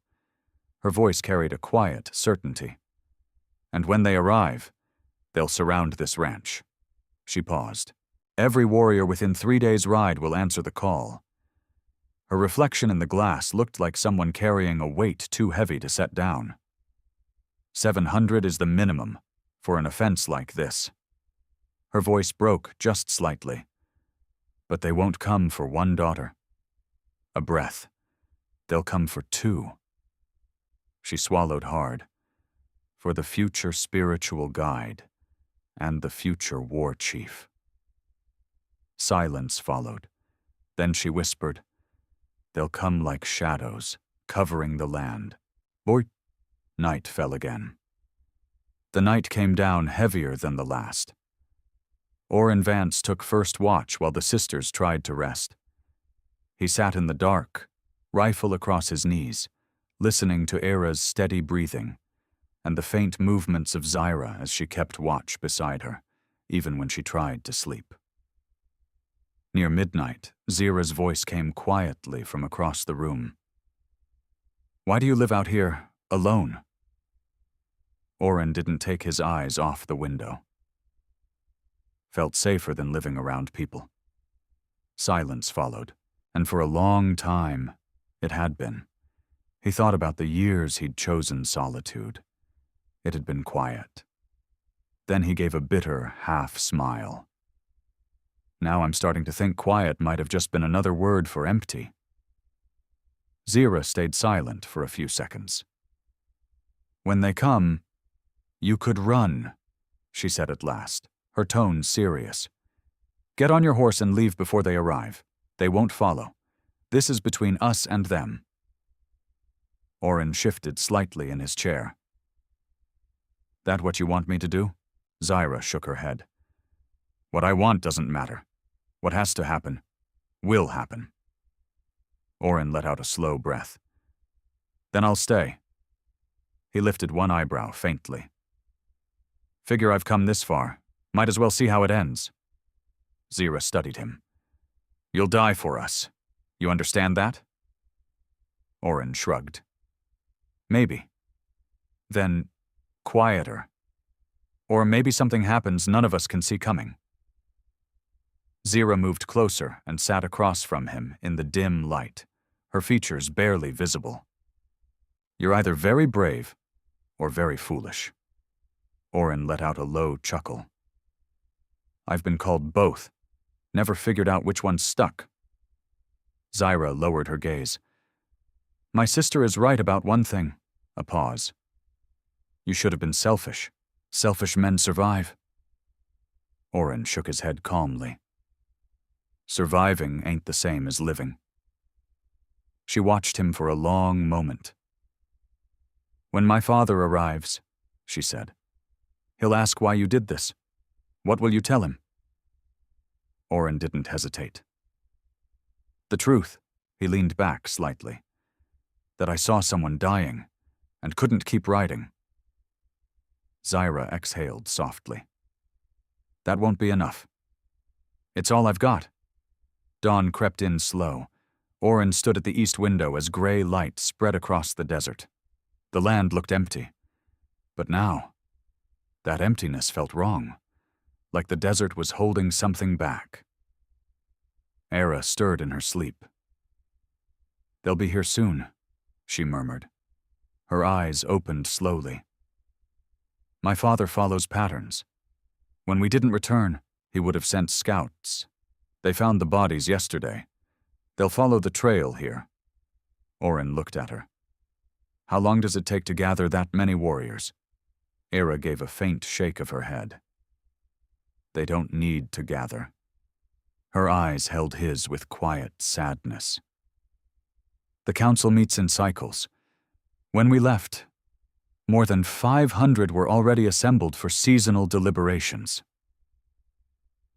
Her voice carried a quiet certainty. And when they arrive, they'll surround this ranch. She paused. Every warrior within 3 days' ride will answer the call. Her reflection in the glass looked like someone carrying a weight too heavy to set down. 700 is the minimum for an offense like this. Her voice broke just slightly. But they won't come for one daughter. A breath. They'll come for 2. She swallowed hard. For the future spiritual guide and the future war chief. Silence followed. Then she whispered, They'll come like shadows, covering the land. Boy. Night fell again. The night came down heavier than the last. Orin Vance took first watch while the sisters tried to rest. He sat in the dark, rifle across his knees, listening to Era's steady breathing and the faint movements of Zyra as she kept watch beside her, even when she tried to sleep. Near midnight, Zyra's voice came quietly from across the room. Why do you live out here, alone? Orin didn't take his eyes off the window. Felt safer than living around people. Silence followed, and for a long time, it had been. He thought about the years he'd chosen solitude. It had been quiet. Then he gave a bitter half-smile. Now I'm starting to think quiet might have just been another word for empty. Zyra stayed silent for a few seconds. When they come, you could run, she said at last, her tone serious. Get on your horse and leave before they arrive. They won't follow. This is between us and them. Orin shifted slightly in his chair. That what you want me to do? Zyra shook her head. What I want doesn't matter. What has to happen, will happen. Orin let out a slow breath. Then I'll stay. He lifted one eyebrow faintly. Figure I've come this far. Might as well see how it ends. Zyra studied him. You'll die for us. You understand that? Orin shrugged. Maybe. Then, quieter. Or maybe something happens none of us can see coming. Zyra moved closer and sat across from him in the dim light, her features barely visible. You're either very brave or very foolish. Orin let out a low chuckle. I've been called both. Never figured out which one stuck. Zyra lowered her gaze. My sister is right about one thing. A pause. You should have been selfish. Selfish men survive. Orin shook his head calmly. Surviving ain't the same as living. She watched him for a long moment. When my father arrives, she said, he'll ask why you did this. What will you tell him? Orin didn't hesitate. The truth, he leaned back slightly, that I saw someone dying and couldn't keep riding. Zyra exhaled softly. That won't be enough. It's all I've got. Dawn crept in slow. Orin stood at the east window as gray light spread across the desert. The land looked empty. But now, that emptiness felt wrong, like the desert was holding something back. Era stirred in her sleep. They'll be here soon, she murmured. Her eyes opened slowly. My father follows patterns. When we didn't return, he would have sent scouts. They found the bodies yesterday. They'll follow the trail here. Orin looked at her. How long does it take to gather that many warriors? Era gave a faint shake of her head. They don't need to gather. Her eyes held his with quiet sadness. The council meets in cycles. When we left, more than 500 were already assembled for seasonal deliberations.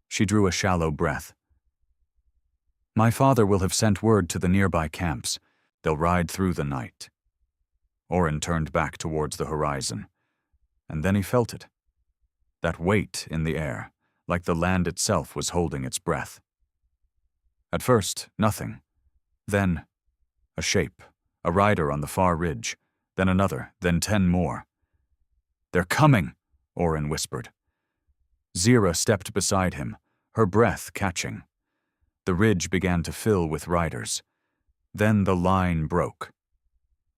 She drew a shallow breath. My father will have sent word to the nearby camps. They'll ride through the night. Orin turned back towards the horizon, and then he felt it. That weight in the air, like the land itself was holding its breath. At first, nothing. Then, a shape, a rider on the far ridge, then another, then 10 more. They're coming, Orin whispered. Zyra stepped beside him, her breath catching. The ridge began to fill with riders. Then the line broke.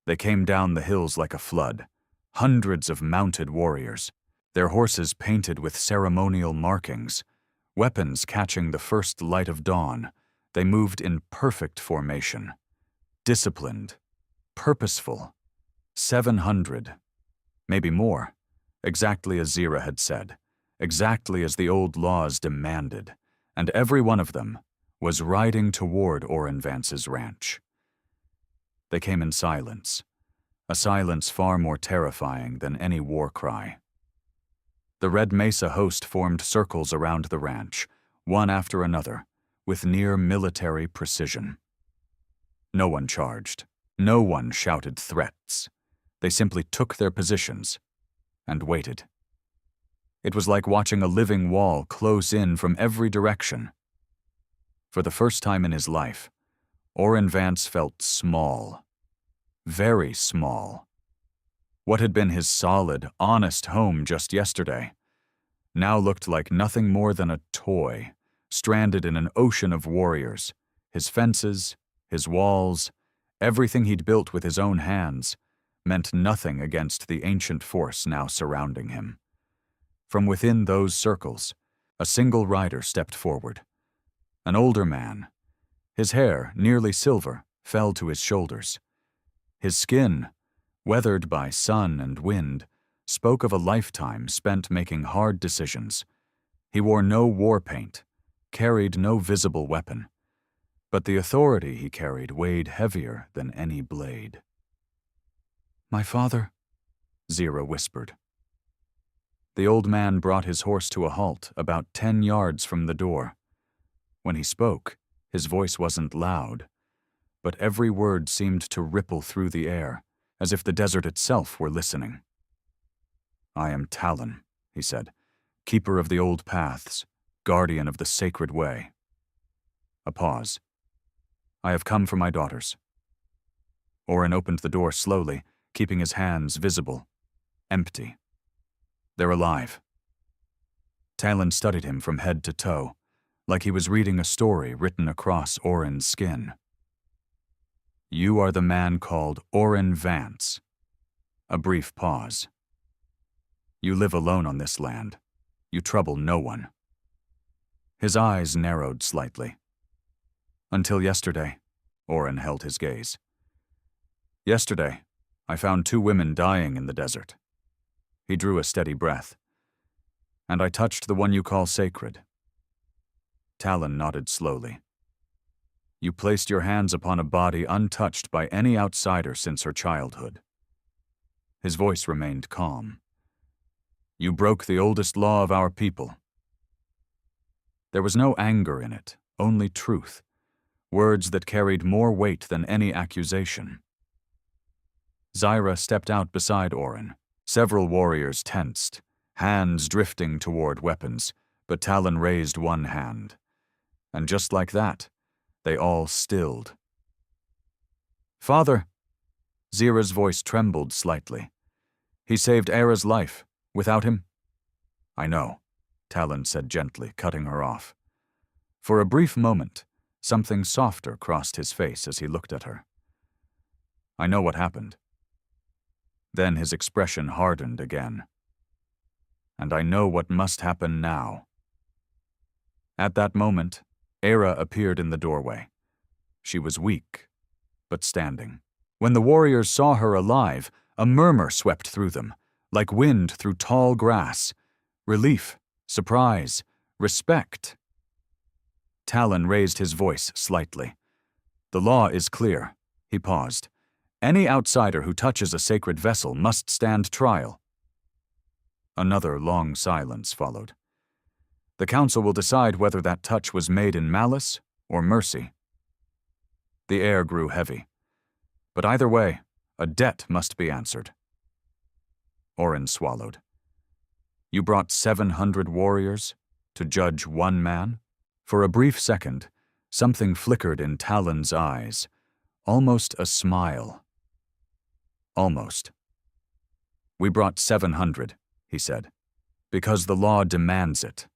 They came down the hills like a flood, hundreds of mounted warriors, their horses painted with ceremonial markings, weapons catching the first light of dawn. They moved in perfect formation, disciplined, purposeful. 700, maybe more, exactly as Zyra had said, exactly as the old laws demanded, and every one of them was riding toward Orin Vance's ranch. They came in silence, a silence far more terrifying than any war cry. The Red Mesa host formed circles around the ranch, one after another, with near military precision. No one charged. No one shouted threats. They simply took their positions and waited. It was like watching a living wall close in from every direction. For the first time in his life, Orin Vance felt small, very small. What had been his solid, honest home just yesterday now looked like nothing more than a toy, stranded in an ocean of warriors. His fences, his walls, everything he'd built with his own hands meant nothing against the ancient force now surrounding him. From within those circles, a single rider stepped forward. An older man. His hair, nearly silver, fell to his shoulders. His skin, weathered by sun and wind, spoke of a lifetime spent making hard decisions. He wore no war paint, carried no visible weapon, but the authority he carried weighed heavier than any blade. My father, Zyra whispered. The old man brought his horse to a halt about 10 yards from the door. When he spoke, his voice wasn't loud, but every word seemed to ripple through the air, as if the desert itself were listening. I am Talon, he said, keeper of the old paths, guardian of the sacred way. A pause. I have come for my daughters. Orin opened the door slowly, keeping his hands visible, empty. They're alive. Talon studied him from head to toe, like he was reading a story written across Orin's skin. You are the man called Orin Vance, A brief pause. You live alone on this land. You trouble no one. His eyes narrowed slightly. Until yesterday, Oren held his gaze. Yesterday, I found 2 women dying in the desert. He drew a steady breath. And I touched the one you call sacred. Talon nodded slowly. You placed your hands upon a body untouched by any outsider since her childhood. His voice remained calm. You broke the oldest law of our people. There was no anger in it, only truth, words that carried more weight than any accusation. Zyra stepped out beside Oren. Several warriors tensed, hands drifting toward weapons, but Talon raised one hand. And just like that, they all stilled. Father, Zyra's voice trembled slightly. He saved Era's life. Without him? I know, Talon said gently, cutting her off. For a brief moment, something softer crossed his face as he looked at her. I know what happened. Then his expression hardened again. And I know what must happen now. At that moment, Era appeared in the doorway. She was weak, but standing. When the warriors saw her alive, a murmur swept through them, like wind through tall grass. Relief, surprise, respect. Talon raised his voice slightly. The law is clear. He paused. Any outsider who touches a sacred vessel must stand trial. Another long silence followed. The council will decide whether that touch was made in malice or mercy. The air grew heavy. But either way, a debt must be answered. Oren swallowed. You brought 700 warriors to judge one man? For a brief second, something flickered in Talon's eyes, almost a smile. Almost. We brought 700, he said, because the law demands it.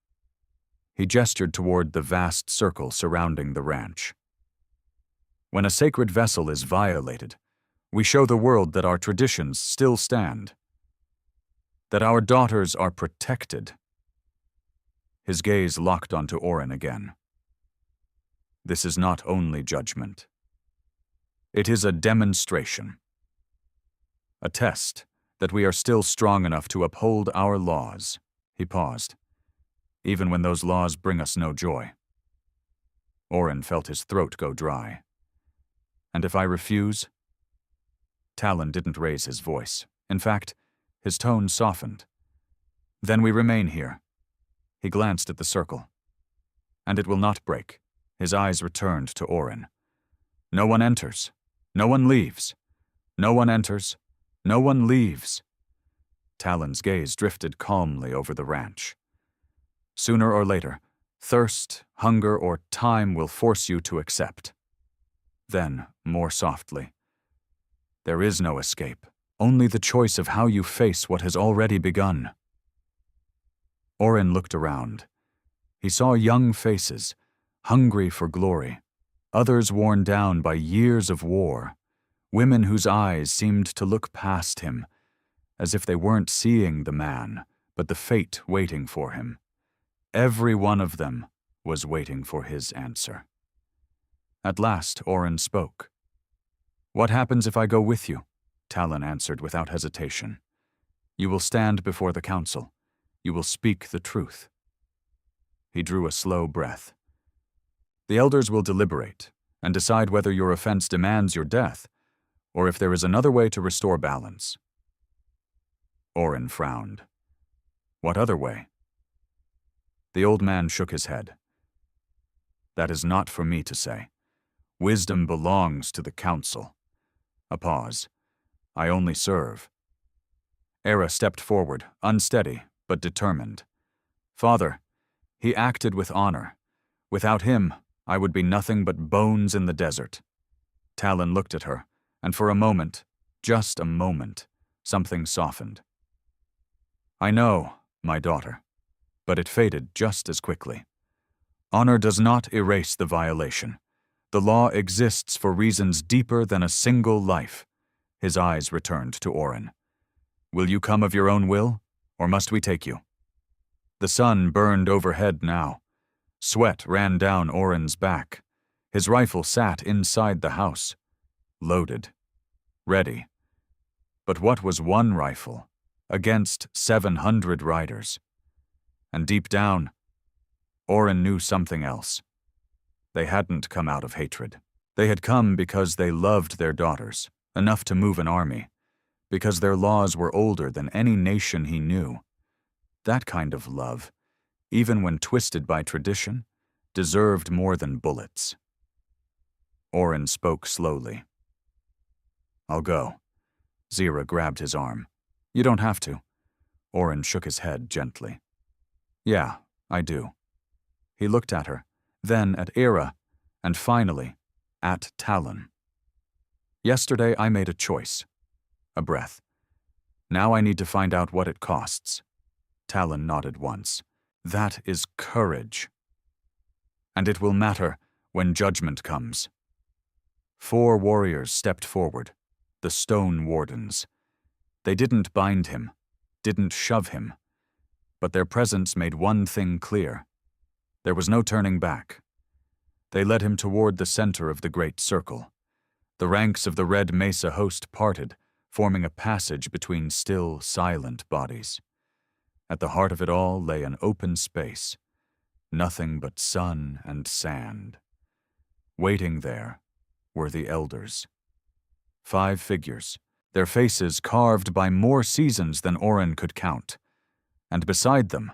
He gestured toward the vast circle surrounding the ranch. When a sacred vessel is violated, we show the world that our traditions still stand, that our daughters are protected. His gaze locked onto Oren again. This is not only judgment. It is a demonstration. A test that we are still strong enough to uphold our laws. He paused, even when those laws bring us no joy. Oren felt his throat go dry. And if I refuse? Talon didn't raise his voice. In fact, his tone softened. Then we remain here. He glanced at the circle. And it will not break. His eyes returned to Oren. No one enters. No one leaves. No one enters. No one leaves. Talon's gaze drifted calmly over the ranch. Sooner or later, thirst, hunger, or time will force you to accept. Then, more softly, there is no escape, only the choice of how you face what has already begun. Oren looked around. He saw young faces, hungry for glory, others worn down by years of war, women whose eyes seemed to look past him, as if they weren't seeing the man, but the fate waiting for him. Every one of them was waiting for his answer. At last, Oren spoke. What happens if I go with you? Talon answered without hesitation. You will stand before the council. You will speak the truth. He drew a slow breath. The elders will deliberate and decide whether your offense demands your death, or if there is another way to restore balance. Oren frowned. What other way? The old man shook his head. That is not for me to say. Wisdom belongs to the council. A pause. I only serve. Era stepped forward, unsteady, but determined. Father, he acted with honor. Without him, I would be nothing but bones in the desert. Talon looked at her, and for a moment, just a moment, something softened. I know, my daughter, but it faded just as quickly. Honor does not erase the violation. The law exists for reasons deeper than a single life. His eyes returned to Oren. Will you come of your own will, or must we take you? The sun burned overhead now. Sweat ran down Oren's back. His rifle sat inside the house, loaded, ready. But what was one rifle against 700 riders? And deep down, Oren knew something else. They hadn't come out of hatred. They had come because they loved their daughters, enough to move an army, because their laws were older than any nation he knew. That kind of love, even when twisted by tradition, deserved more than bullets. Oren spoke slowly. I'll go. Zira grabbed his arm. You don't have to. Oren shook his head gently. Yeah, I do. He looked at her, then at Ira, and finally, at Talon. Yesterday I made a choice. A breath. Now I need to find out what it costs. Talon nodded once. That is courage. And it will matter when judgment comes. 4 warriors stepped forward, the stone wardens. They didn't bind him, didn't shove him, but their presence made one thing clear. There was no turning back. They led him toward the center of the great circle. The ranks of the Red Mesa host parted, forming a passage between still, silent bodies. At the heart of it all lay an open space, nothing but sun and sand. Waiting there were the elders. 5 figures, their faces carved by more seasons than Oren could count. And beside them,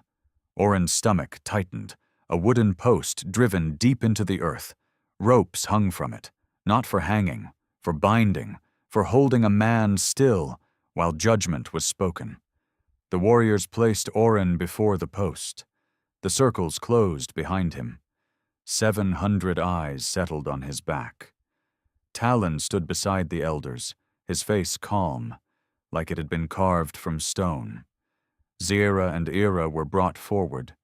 Oren's stomach tightened, a wooden post driven deep into the earth. Ropes hung from it, not for hanging, for binding, for holding a man still while judgment was spoken. The warriors placed Oren before the post. The circles closed behind him. 700 eyes settled on his back. Talon stood beside the elders, his face calm, like it had been carved from stone. Zira and Ira were brought forward,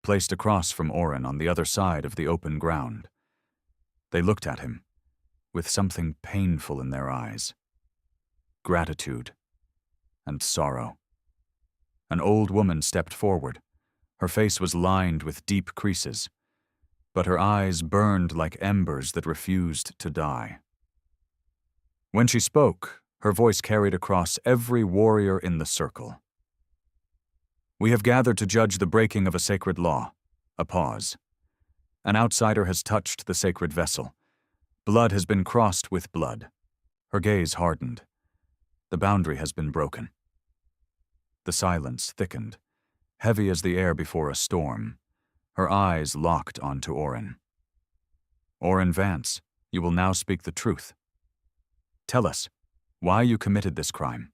placed across from Oren on the other side of the open ground. They looked at him, with something painful in their eyes. Gratitude and sorrow. An old woman stepped forward. Her face was lined with deep creases, but her eyes burned like embers that refused to die. When she spoke, her voice carried across every warrior in the circle. We have gathered to judge the breaking of a sacred law. A pause. An outsider has touched the sacred vessel. Blood has been crossed with blood. Her gaze hardened. The boundary has been broken. The silence thickened, heavy as the air before a storm. Her eyes locked onto Oren. Oren Vance, you will now speak the truth. Tell us why you committed this crime.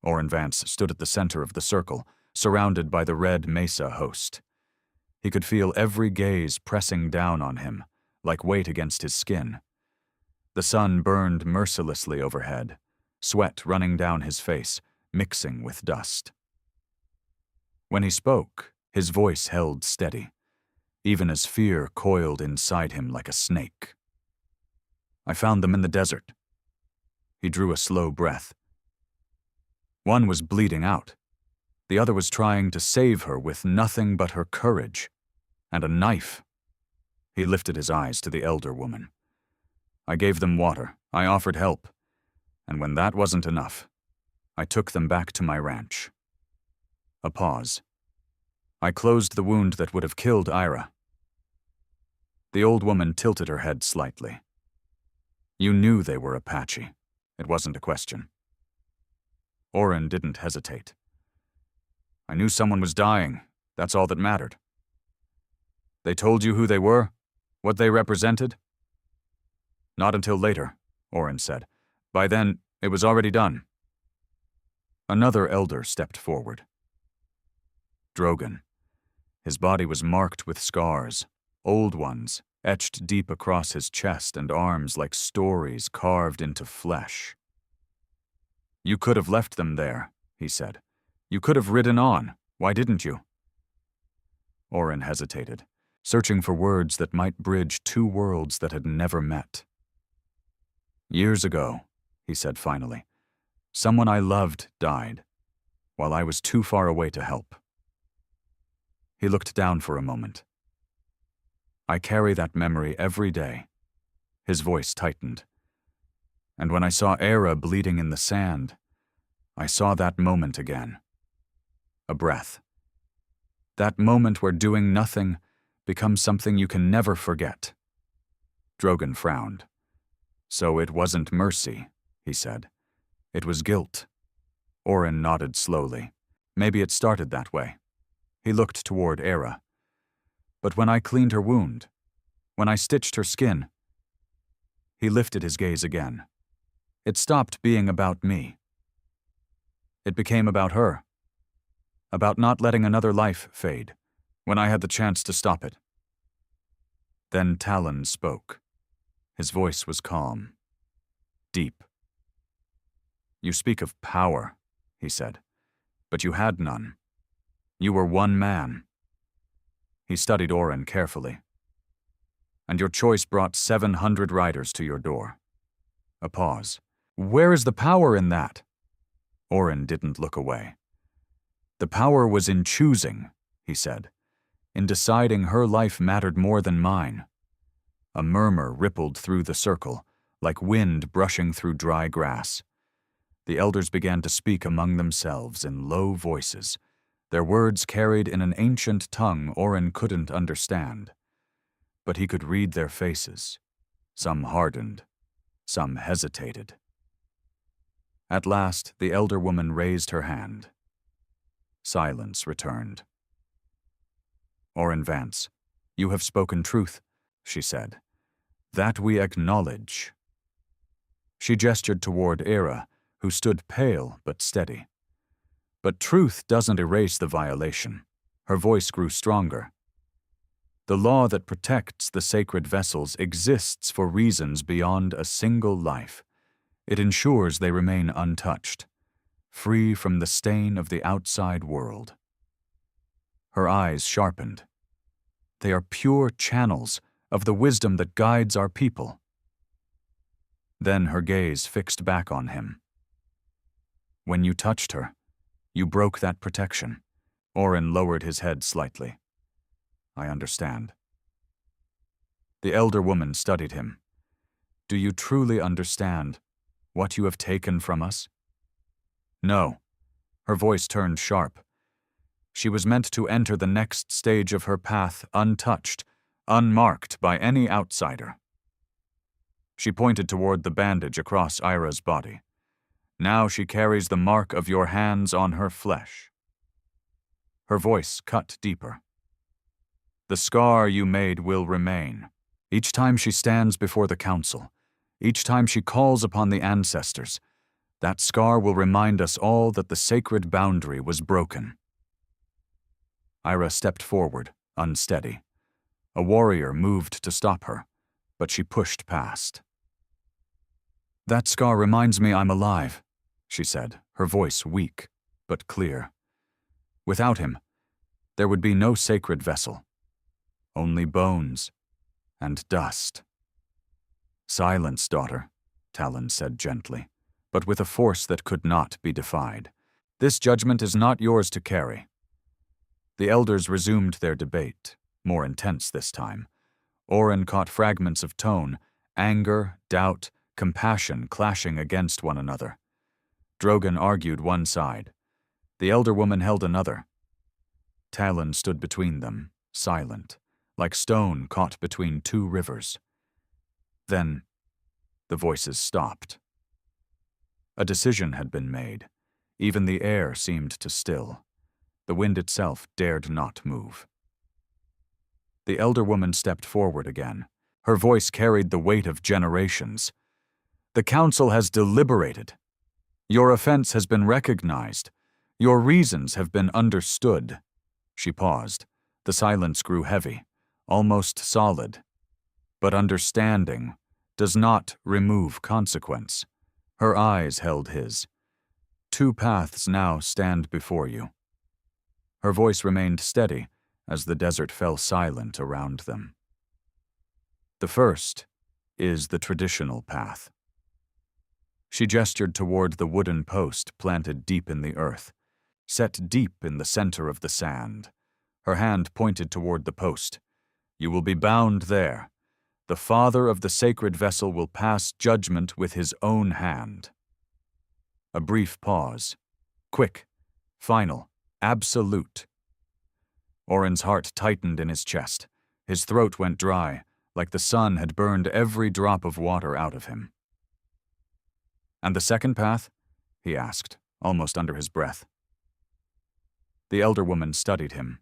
Oren Vance stood at the center of the circle, surrounded by the Red Mesa host. He could feel every gaze pressing down on him, like weight against his skin. The sun burned mercilessly overhead, sweat running down his face, mixing with dust. When he spoke, his voice held steady, even as fear coiled inside him like a snake. I found them in the desert. He drew a slow breath. One was bleeding out. The other was trying to save her with nothing but her courage and a knife. He lifted his eyes to the elder woman. I gave them water. I offered help. And when that wasn't enough, I took them back to my ranch. A pause. I closed the wound that would have killed Ira. The old woman tilted her head slightly. You knew they were Apache. It wasn't a question. Oren didn't hesitate. I knew someone was dying. That's all that mattered. They told you who they were? What they represented? Not until later, Oren said. By then, it was already done. Another elder stepped forward. Drogan. His body was marked with scars, old ones, etched deep across his chest and arms like stories carved into flesh. You could have left them there, he said. You could have ridden on. Why didn't you? Oren hesitated, searching for words that might bridge 2 worlds that had never met. Years ago, he said finally, Someone I loved died, while I was too far away to help. He looked down for a moment. I carry that memory every day. His voice tightened. And when I saw Era bleeding in the sand, I saw that moment again. A breath. That moment where doing nothing becomes something you can never forget. Drogon frowned. So it wasn't mercy, he said. It was guilt. Oren nodded slowly. Maybe it started that way. He looked toward Era. But when I cleaned her wound, when I stitched her skin, he lifted his gaze again. It stopped being about me. It became about her. About not letting another life fade, when I had the chance to stop it. Then Talon spoke. His voice was calm, deep. You speak of power, he said, but you had none. You were one man. He studied Oren carefully. And your choice brought 700 riders to your door. A pause. Where is the power in that? Oren didn't look away. The power was in choosing, he said, in deciding her life mattered more than mine. A murmur rippled through the circle, like wind brushing through dry grass. The elders began to speak among themselves in low voices, their words carried in an ancient tongue Oren couldn't understand. But he could read their faces. Some hardened, some hesitated. At last, the elder woman raised her hand. Silence returned. Oren Vance, you have spoken truth, she said. That we acknowledge. She gestured toward Era, who stood pale but steady. But truth doesn't erase the violation. Her voice grew stronger. The law that protects the sacred vessels exists for reasons beyond a single life. It ensures they remain untouched, free from the stain of the outside world. Her eyes sharpened. They are pure channels of the wisdom that guides our people. Then her gaze fixed back on him. When you touched her, you broke that protection. Oren lowered his head slightly. I understand. The elder woman studied him. Do you truly understand what you have taken from us? No. Her voice turned sharp. She was meant to enter the next stage of her path untouched, unmarked by any outsider. She pointed toward the bandage across Ira's body. Now she carries the mark of your hands on her flesh. Her voice cut deeper. The scar you made will remain. Each time she stands before the council, each time she calls upon the ancestors, that scar will remind us all that the sacred boundary was broken. Ira stepped forward, unsteady. A warrior moved to stop her, but she pushed past. That scar reminds me I'm alive, she said, her voice weak, but clear. Without him, there would be no sacred vessel. Only bones and dust. Silence, daughter, Talon said gently, but with a force that could not be defied. This judgment is not yours to carry. The elders resumed their debate, more intense this time. Oren caught fragments of tone, anger, doubt, compassion clashing against one another. Drogon argued one side. The elder woman held another. Talon stood between them, silent, like stone caught between two rivers. Then, the voices stopped. A decision had been made. Even the air seemed to still. The wind itself dared not move. The elder woman stepped forward again. Her voice carried the weight of generations. The council has deliberated. Your offense has been recognized. Your reasons have been understood. She paused. The silence grew heavy, almost solid. But understanding does not remove consequence. Her eyes held his. Two paths now stand before you. Her voice remained steady as the desert fell silent around them. The first is the traditional path. She gestured toward the wooden post planted deep in the earth, set deep in the center of the sand. Her hand pointed toward the post. You will be bound there. The father of the sacred vessel will pass judgment with his own hand. A brief pause. Quick, final, absolute. Oren's heart tightened in his chest. His throat went dry, like the sun had burned every drop of water out of him. And the second path? He asked, almost under his breath. The elder woman studied him,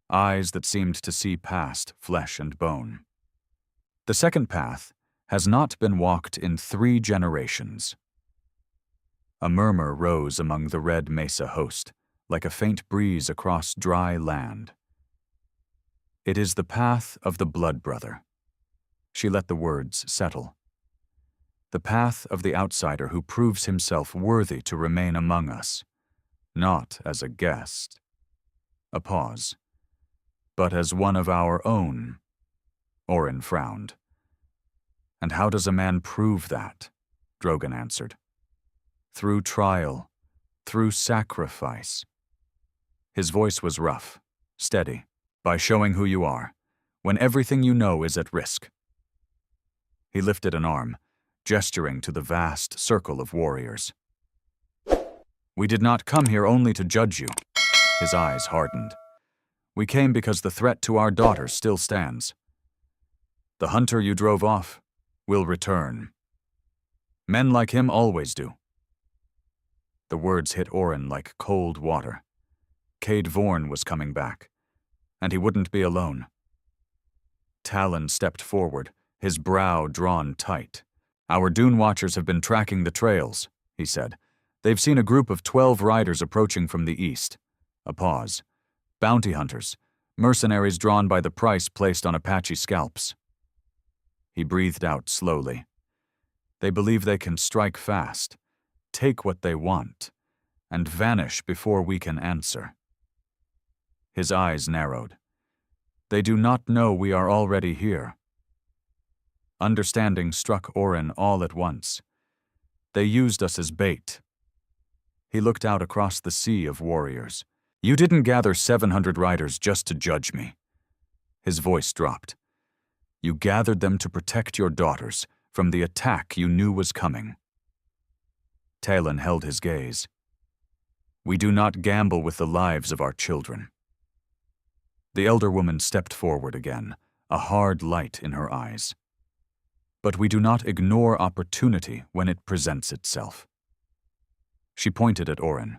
eyes that seemed to see past flesh and bone. The second path has not been walked in 3 generations. A murmur rose among the red mesa host, like a faint breeze across dry land. It is the path of the blood brother. She let the words settle. The path of the outsider who proves himself worthy to remain among us, not as a guest. A pause. But as one of our own. Oren frowned. And how does a man prove that? Drogon answered. Through trial, through sacrifice. His voice was rough, steady, by showing who you are, when everything you know is at risk. He lifted an arm, gesturing to the vast circle of warriors. We did not come here only to judge you. His eyes hardened. We came because the threat to our daughters still stands. The hunter you drove off will return. Men like him always do. The words hit Oren like cold water. Cade Vorn was coming back, and he wouldn't be alone. Talon stepped forward, his brow drawn tight. Our Dune Watchers have been tracking the trails, he said. They've seen a group of 12 riders approaching from the east. A pause. Bounty hunters, mercenaries drawn by the price placed on Apache scalps. He breathed out slowly. They believe they can strike fast, take what they want, and vanish before we can answer. His eyes narrowed. They do not know we are already here. Understanding struck Oren all at once. They used us as bait. He looked out across the sea of warriors. You didn't gather 700 riders just to judge me. His voice dropped. You gathered them to protect your daughters from the attack you knew was coming. Talon held his gaze. We do not gamble with the lives of our children. The elder woman stepped forward again, a hard light in her eyes. But we do not ignore opportunity when it presents itself. She pointed at Oren.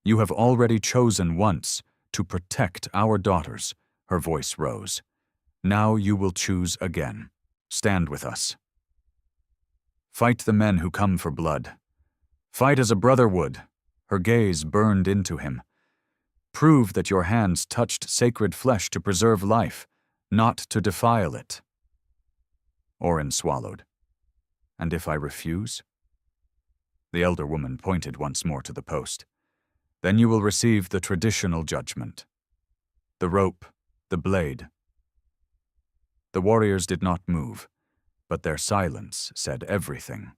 You have already chosen once to protect our daughters, her voice rose. Now you will choose again. Stand with us. Fight the men who come for blood. Fight as a brother would. Her gaze burned into him. Prove that your hands touched sacred flesh to preserve life, not to defile it. Oren swallowed. And if I refuse? The elder woman pointed once more to the post. Then you will receive the traditional judgment. The rope, the blade. The warriors did not move, but their silence said everything.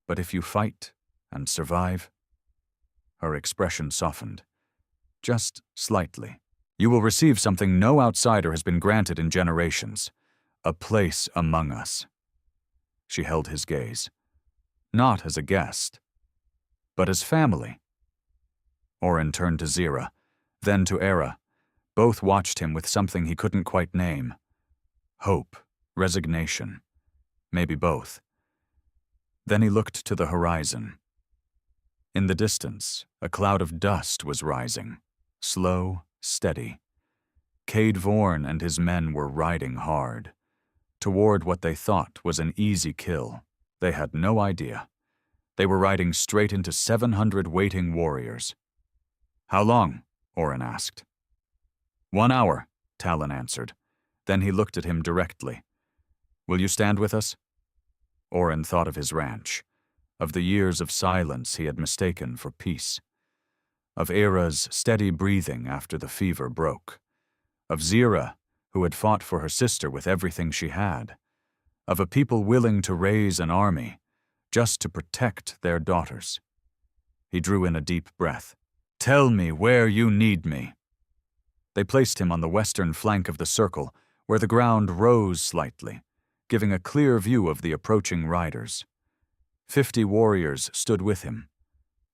But if you fight and survive, her expression softened, just slightly. You will receive something no outsider has been granted in generations, a place among us. She held his gaze, not as a guest, but as family. Oren turned to Zira, then to Era. Both watched him with something he couldn't quite name. Hope, resignation, maybe both. Then he looked to the horizon. In the distance, a cloud of dust was rising, slow, steady. Cade Vorn and his men were riding hard, toward what they thought was an easy kill. They had no idea. They were riding straight into 700 waiting warriors. How long? Oren asked. 1 hour, Talon answered. Then he looked at him directly. Will you stand with us? Oren thought of his ranch, of the years of silence he had mistaken for peace, of Era's steady breathing after the fever broke, of Zira, who had fought for her sister with everything she had, of a people willing to raise an army, just to protect their daughters. He drew in a deep breath. "Tell me where you need me." They placed him on the western flank of the circle, where the ground rose slightly, giving a clear view of the approaching riders. 50 warriors stood with him,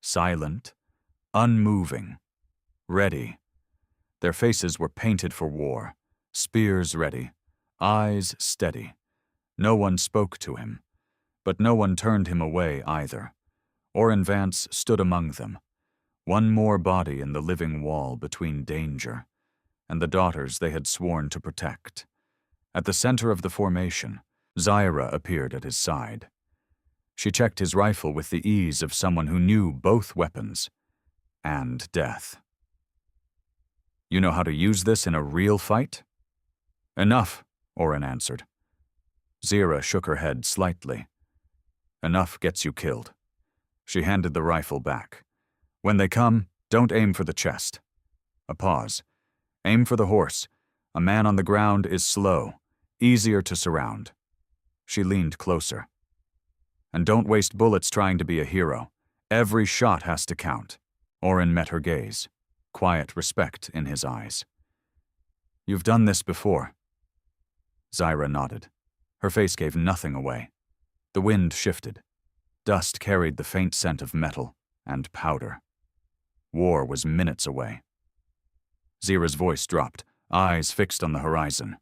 silent, unmoving, ready. Their faces were painted for war, spears ready, eyes steady. No one spoke to him, but no one turned him away either. Orrin Vance stood among them, one more body in the living wall between danger and the daughters they had sworn to protect. At the center of the formation, Zyra appeared at his side. She checked his rifle with the ease of someone who knew both weapons and death. "You know how to use this in a real fight?" "Enough," Orrin answered. Zyra shook her head slightly. "Enough gets you killed." She handed the rifle back. "When they come, don't aim for the chest." A pause. "Aim for the horse. A man on the ground is slow, easier to surround." She leaned closer. "And don't waste bullets trying to be a hero. Every shot has to count." Orrin met her gaze, quiet respect in his eyes. "You've done this before." Zyra nodded. Her face gave nothing away. The wind shifted. Dust carried the faint scent of metal and powder. War was minutes away. Zyra's voice dropped, eyes fixed on the horizon.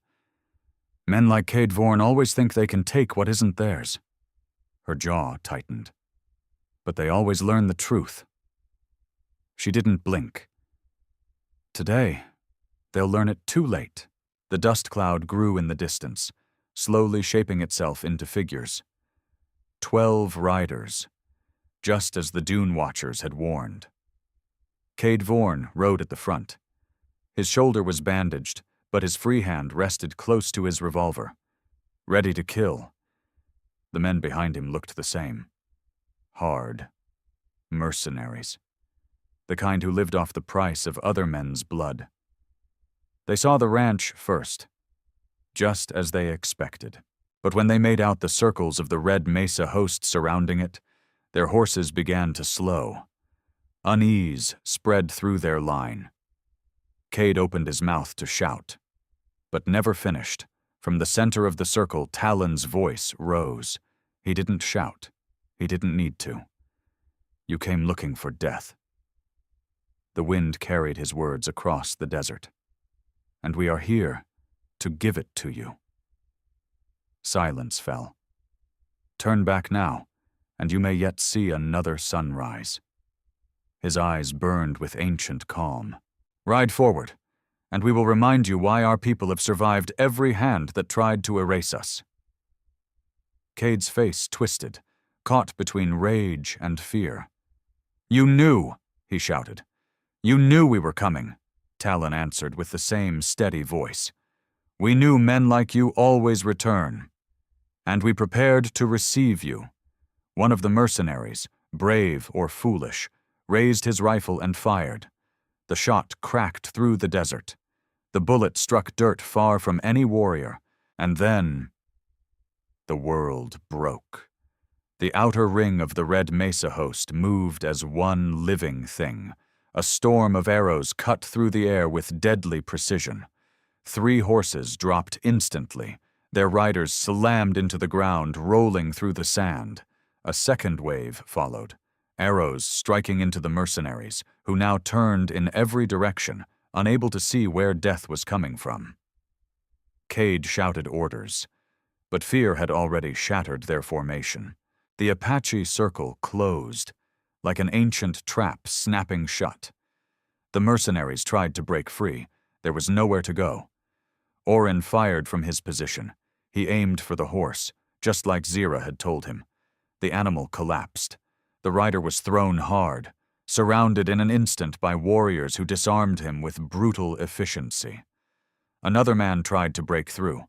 "Men like Cade Vorn always think they can take what isn't theirs." Her jaw tightened. "But they always learn the truth." She didn't blink. "Today, they'll learn it too late." The dust cloud grew in the distance, slowly shaping itself into figures. 12 riders, just as the Dune Watchers had warned. Cade Vorn rode at the front. His shoulder was bandaged, but his free hand rested close to his revolver, ready to kill. The men behind him looked the same. Hard. Mercenaries. The kind who lived off the price of other men's blood. They saw the ranch first, just as they expected. But when they made out the circles of the Red Mesa host surrounding it, their horses began to slow. Unease spread through their line. Cade opened his mouth to shout, but never finished. From the center of the circle, Talon's voice rose. He didn't shout. He didn't need to. "You came looking for death." The wind carried his words across the desert. "And we are here to give it to you." Silence fell. "Turn back now, and you may yet see another sunrise." His eyes burned with ancient calm. "Ride forward, and we will remind you why our people have survived every hand that tried to erase us." Cade's face twisted, caught between rage and fear. "You knew," he shouted. "You knew we were coming," Talon answered with the same steady voice. "We knew men like you always return. And we prepared to receive you." One of the mercenaries, brave or foolish, raised his rifle and fired. The shot cracked through the desert. The bullet struck dirt far from any warrior, and then the world broke. The outer ring of the Red Mesa host moved as one living thing. A storm of arrows cut through the air with deadly precision. 3 horses dropped instantly. Their riders slammed into the ground, rolling through the sand. A second wave followed, arrows striking into the mercenaries, who now turned in every direction, unable to see where death was coming from. Cade shouted orders, but fear had already shattered their formation. The Apache circle closed, like an ancient trap snapping shut. The mercenaries tried to break free. There was nowhere to go. Orrin fired from his position. He aimed for the horse, just like Zyra had told him. The animal collapsed. The rider was thrown hard, surrounded in an instant by warriors who disarmed him with brutal efficiency. Another man tried to break through.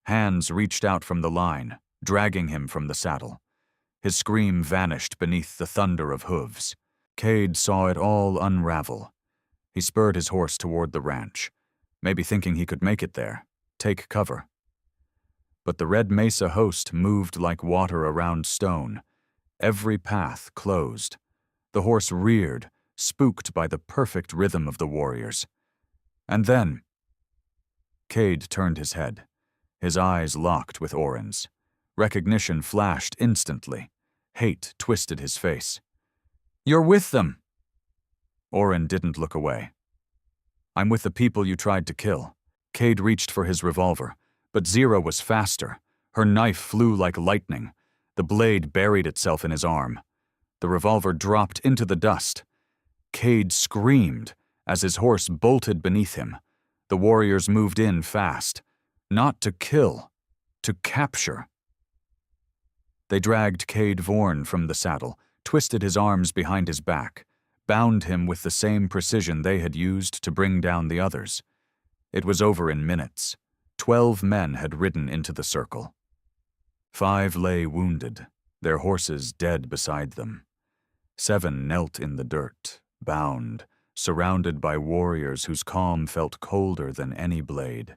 Hands reached out from the line, dragging him from the saddle. His scream vanished beneath the thunder of hooves. Cade saw it all unravel. He spurred his horse toward the ranch, maybe thinking he could make it there, take cover. But the Red Mesa host moved like water around stone, Every path closed. The horse reared, spooked by the perfect rhythm of the warriors. And then Cade turned his head, his eyes locked with Orin's. Recognition flashed instantly. Hate twisted his face. "You're with them!" Orin didn't look away. "I'm with the people you tried to kill." Cade reached for his revolver, but Zira was faster. Her knife flew like lightning. The blade buried itself in his arm. The revolver dropped into the dust. Cade screamed as his horse bolted beneath him. The warriors moved in fast, not to kill, to capture. They dragged Cade Vorn from the saddle, twisted his arms behind his back, bound him with the same precision they had used to bring down the others. It was over in minutes. 12 men had ridden into the circle. 5 lay wounded, their horses dead beside them. 7 knelt in the dirt, bound, surrounded by warriors whose calm felt colder than any blade.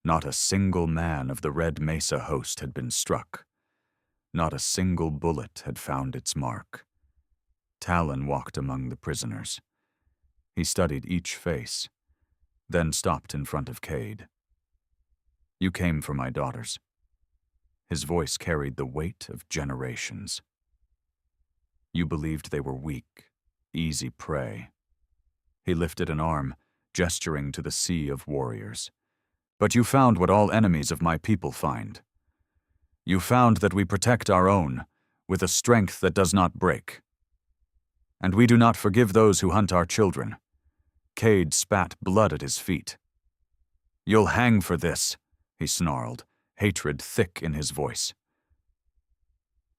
Not a single man of the Red Mesa host had been struck. Not a single bullet had found its mark. Talon walked among the prisoners. He studied each face, then stopped in front of Cade. "You came for my daughters." His voice carried the weight of generations. "You believed they were weak, easy prey." He lifted an arm, gesturing to the sea of warriors. "But you found what all enemies of my people find. You found that we protect our own, with a strength that does not break. And we do not forgive those who hunt our children." Cade spat blood at his feet. "You'll hang for this," he snarled, hatred thick in his voice.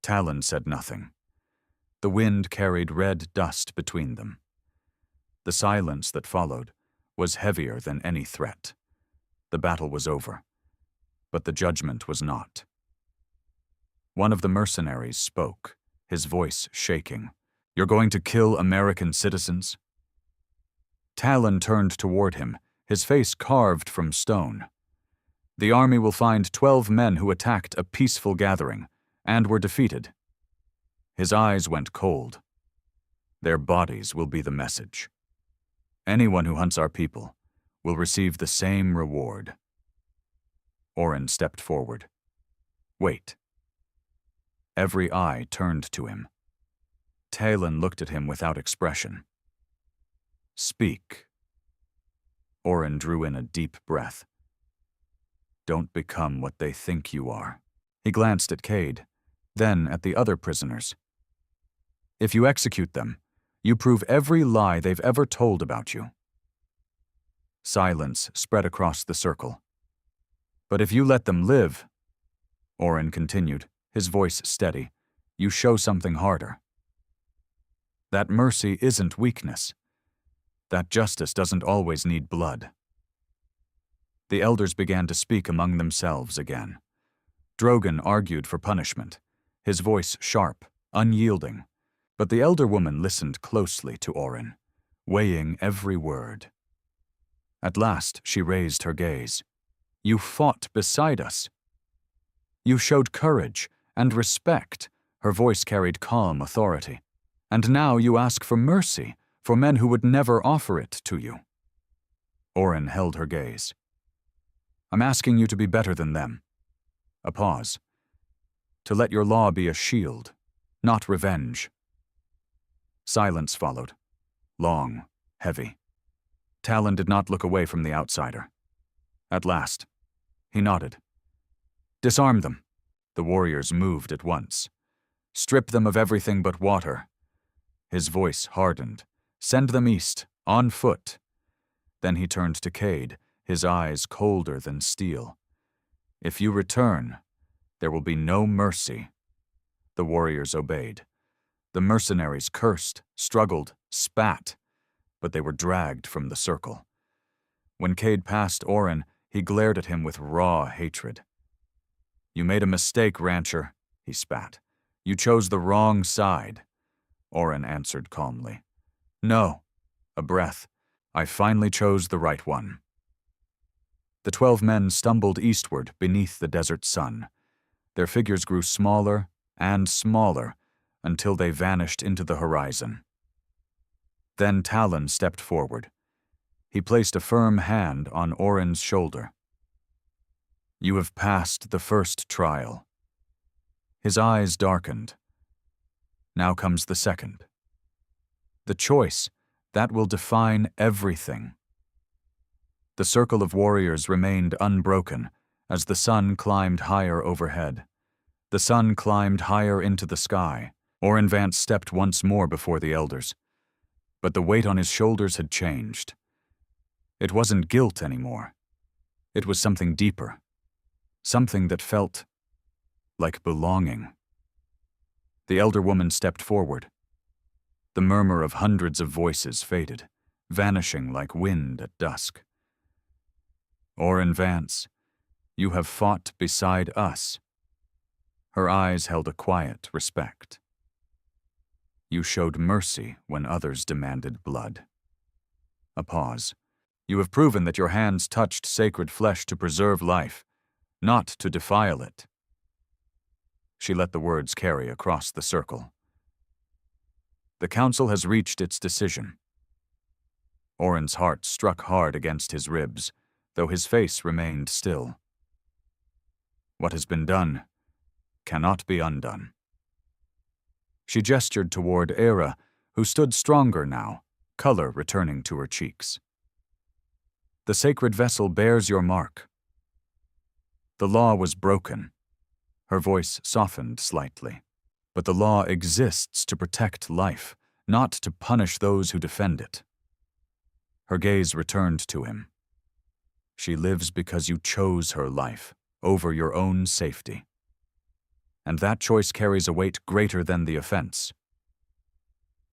Talon said nothing. The wind carried red dust between them. The silence that followed was heavier than any threat. The battle was over, but the judgment was not. One of the mercenaries spoke, his voice shaking. "You're going to kill American citizens?" Talon turned toward him, his face carved from stone. "The army will find 12 men who attacked a peaceful gathering, and were defeated." His eyes went cold. "Their bodies will be the message. Anyone who hunts our people will receive the same reward." Orin stepped forward. "Wait." Every eye turned to him. Talon looked at him without expression. "Speak." Orin drew in a deep breath. "Don't become what they think you are." He glanced at Cade, then at the other prisoners. "If you execute them, you prove every lie they've ever told about you." Silence spread across the circle. "But if you let them live," Orin continued, his voice steady, "you show something harder. That mercy isn't weakness. That justice doesn't always need blood." The elders began to speak among themselves again. Drogon argued for punishment, his voice sharp, unyielding, but the elder woman listened closely to Orin, weighing every word. At last she raised her gaze. "You fought beside us. You showed courage and respect," her voice carried calm authority. "And now you ask for mercy for men who would never offer it to you." Orin held her gaze. "I'm asking you to be better than them." A pause. "To let your law be a shield, not revenge." Silence followed. Long, heavy. Talon did not look away from the outsider. At last, he nodded. "Disarm them." The warriors moved at once. "Strip them of everything but water." His voice hardened. "Send them east, on foot." Then he turned to Cade, his eyes colder than steel. "If you return, there will be no mercy." The warriors obeyed. The mercenaries cursed, struggled, spat, but they were dragged from the circle. When Cade passed Orin, he glared at him with raw hatred. "You made a mistake, rancher," he spat. "You chose the wrong side." Orin answered calmly. "No." A breath. "I finally chose the right one." The 12 men stumbled eastward beneath the desert sun. Their figures grew smaller and smaller, until they vanished into the horizon. Then Talon stepped forward. He placed a firm hand on Orin's shoulder. "You have passed the first trial." His eyes darkened. Now comes the second. The choice that will define everything. The circle of warriors remained unbroken as the sun climbed higher overhead. The sun climbed higher into the sky. Orin Vance stepped once more before the elders. But the weight on his shoulders had changed. It wasn't guilt anymore. It was something deeper. Something that felt like belonging. The elder woman stepped forward. The murmur of hundreds of voices faded, vanishing like wind at dusk. "Orin Vance, you have fought beside us." Her eyes held a quiet respect. "You showed mercy when others demanded blood." A pause. "You have proven that your hands touched sacred flesh to preserve life, not to defile it." She let the words carry across the circle. "The council has reached its decision." Orin's heart struck hard against his ribs, though his face remained still. "What has been done cannot be undone." She gestured toward Era, who stood stronger now, color returning to her cheeks. "The sacred vessel bears your mark." The law was broken. Her voice softened slightly. But the law exists to protect life, not to punish those who defend it. Her gaze returned to him. "She lives because you chose her life over your own safety. And that choice carries a weight greater than the offense."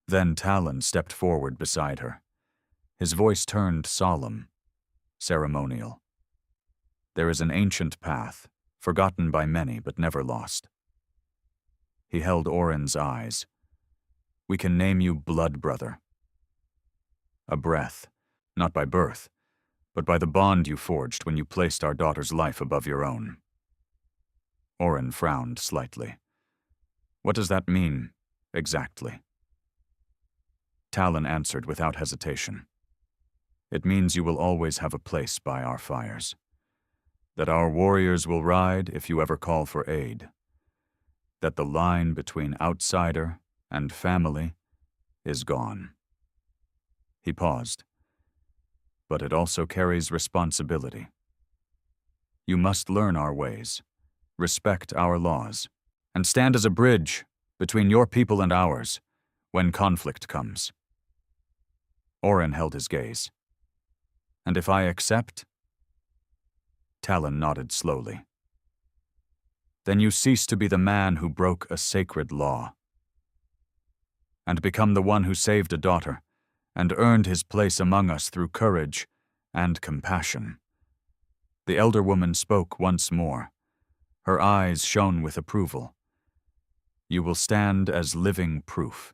Then Talon stepped forward beside her. His voice turned solemn, ceremonial. "There is an ancient path, forgotten by many but never lost." He held Orin's eyes. "We can name you Blood Brother. A breath, not by birth, but by the bond you forged when you placed our daughter's life above your own." Orin frowned slightly. "What does that mean, exactly?" Talon answered without hesitation. "It means you will always have a place by our fires. That our warriors will ride if you ever call for aid. That the line between outsider and family is gone." He paused. "But it also carries responsibility. You must learn our ways, respect our laws, and stand as a bridge between your people and ours when conflict comes." Orin held his gaze. "And if I accept?" Talon nodded slowly. "Then you cease to be the man who broke a sacred law, and become the one who saved a daughter and earned his place among us through courage and compassion." The elder woman spoke once more. Her eyes shone with approval. "You will stand as living proof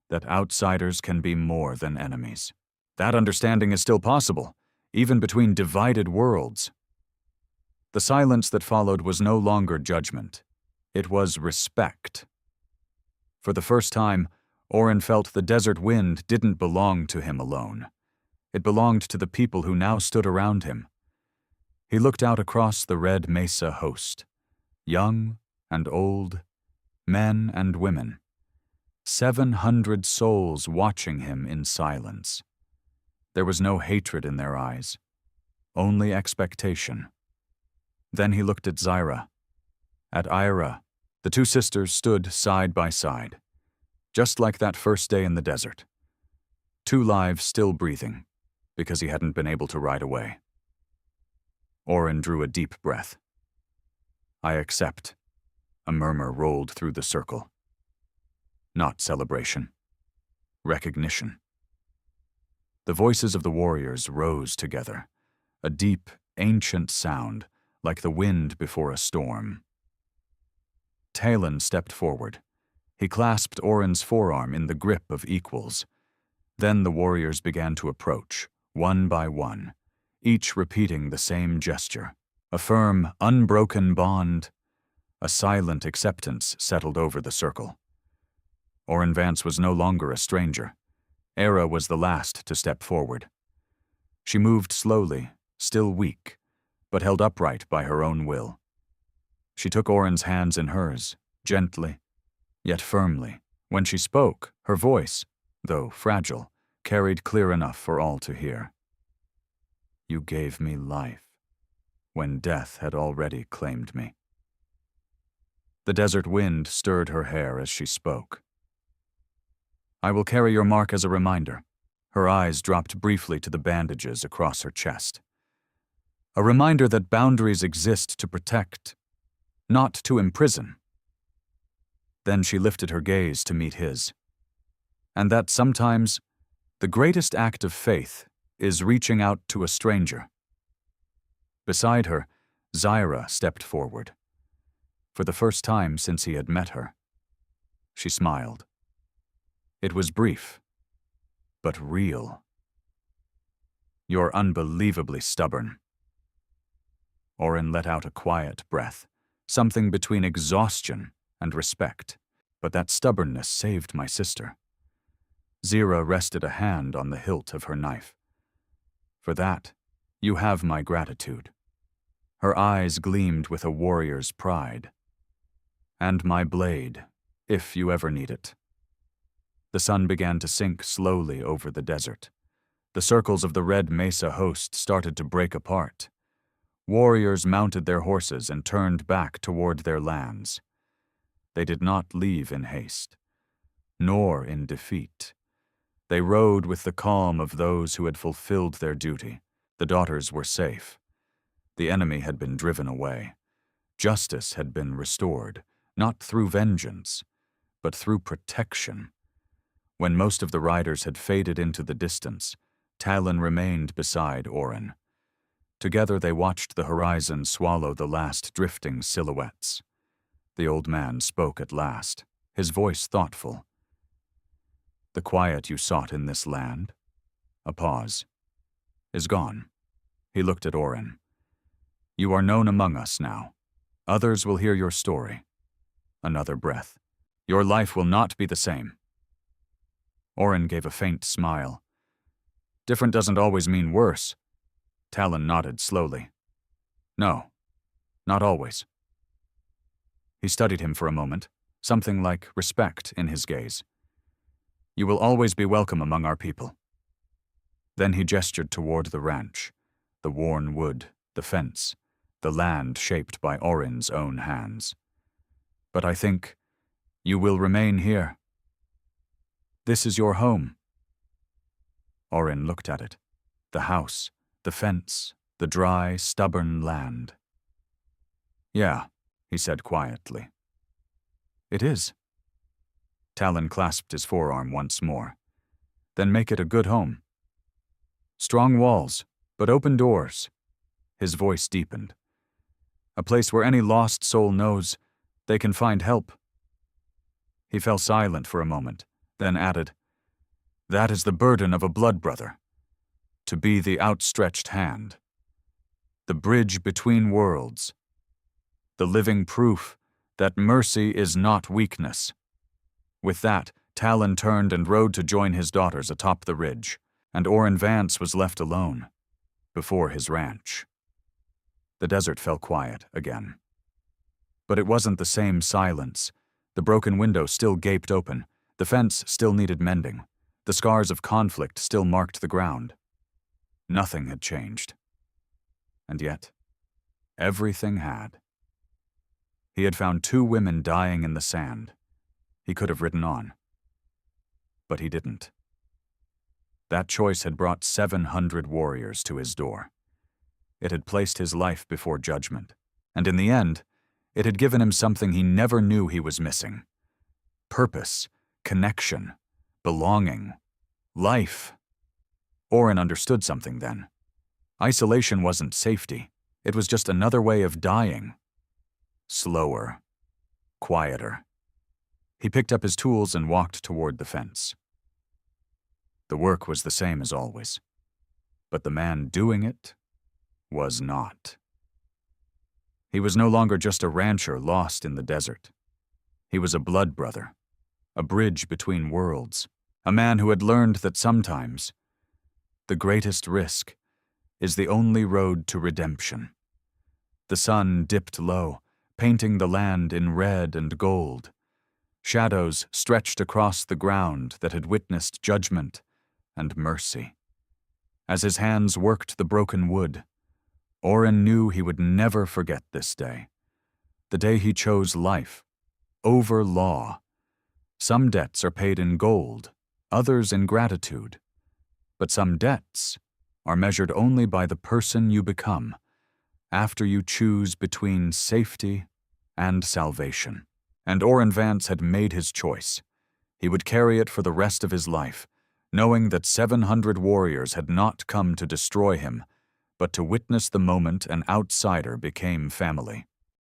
that outsiders can be more than enemies. That understanding is still possible, even between divided worlds." The silence that followed was no longer judgment. It was respect. For the first time, Orin felt the desert wind didn't belong to him alone. It belonged to the people who now stood around him. He looked out across the red mesa host. Young and old, men and women. 700 souls watching him in silence. There was no hatred in their eyes, only expectation. Then he looked at Zyra. At Ira, the two sisters stood side by side, just like that first day in the desert. Two lives still breathing, because he hadn't been able to ride away. Orin drew a deep breath. "I accept." A murmur rolled through the circle. Not celebration. Recognition. The voices of the warriors rose together, a deep, ancient sound, like the wind before a storm. Talon stepped forward. He clasped Orin's forearm in the grip of equals. Then the warriors began to approach, one by one, each repeating the same gesture. A firm, unbroken bond. A silent acceptance settled over the circle. Orrin Vance was no longer a stranger. Era was the last to step forward. She moved slowly, still weak, but held upright by her own will. She took Orrin's hands in hers, gently, yet firmly. When she spoke, her voice, though fragile, carried clear enough for all to hear. You gave me life, when death had already claimed me. The desert wind stirred her hair as she spoke. I will carry your mark as a reminder. Her eyes dropped briefly to the bandages across her chest. A reminder that boundaries exist to protect, not to imprison. Then she lifted her gaze to meet his. And that sometimes the greatest act of faith is reaching out to a stranger. Beside her, Zyra stepped forward. For the first time since he had met her. She smiled. It was brief, but real. You're unbelievably stubborn. Orrin let out a quiet breath, something between exhaustion and respect, but that stubbornness saved my sister. Zyra rested a hand on the hilt of her knife. For that, you have my gratitude. Her eyes gleamed with a warrior's pride. And my blade, if you ever need it. The sun began to sink slowly over the desert. The circles of the red mesa host started to break apart. Warriors mounted their horses and turned back toward their lands. They did not leave in haste, nor in defeat. They rode with the calm of those who had fulfilled their duty. The daughters were safe. The enemy had been driven away. Justice had been restored, not through vengeance, but through protection. When most of the riders had faded into the distance, Talon remained beside Orrin. Together they watched the horizon swallow the last drifting silhouettes. The old man spoke at last, his voice thoughtful. The quiet you sought in this land, a pause, is gone. He looked at Orrin. You are known among us now. Others will hear your story. Another breath. Your life will not be the same. Orrin gave a faint smile. Different doesn't always mean worse. Talon nodded slowly. No, not always. He studied him for a moment, something like respect in his gaze. You will always be welcome among our people. Then he gestured toward the ranch, the worn wood, the fence, the land shaped by Orrin's own hands. But I think you will remain here. This is your home. Orrin looked at it, the house, the fence, the dry, stubborn land. Yeah, he said quietly. It is. Talon clasped his forearm once more. Then make it a good home. Strong walls, but open doors. His voice deepened. A place where any lost soul knows they can find help. He fell silent for a moment, then added, That is the burden of a blood brother. To be the outstretched hand. The bridge between worlds. The living proof that mercy is not weakness. With that, Talon turned and rode to join his daughters atop the ridge, and Orrin Vance was left alone, before his ranch. The desert fell quiet again. But it wasn't the same silence. The broken window still gaped open, the fence still needed mending, the scars of conflict still marked the ground. Nothing had changed. And yet, everything had. He had found 2 women dying in the sand. He could have ridden on. But he didn't. That choice had brought 700 warriors to his door. It had placed his life before judgment, and in the end, it had given him something he never knew he was missing. Purpose, connection, belonging, life. Orrin understood something then. Isolation wasn't safety. It was just another way of dying. Slower, quieter. He picked up his tools and walked toward the fence. The work was the same as always, but the man doing it was not. He was no longer just a rancher lost in the desert. He was a blood brother, a bridge between worlds, a man who had learned that sometimes the greatest risk is the only road to redemption. The sun dipped low, painting the land in red and gold. Shadows stretched across the ground that had witnessed judgment and mercy. As his hands worked the broken wood, Oren knew he would never forget this day. The day he chose life over law. Some debts are paid in gold, others in gratitude. But some debts are measured only by the person you become after you choose between safety and salvation. And Oren Vance had made his choice. He would carry it for the rest of his life, knowing that 700 warriors had not come to destroy him, but to witness the moment an outsider became family.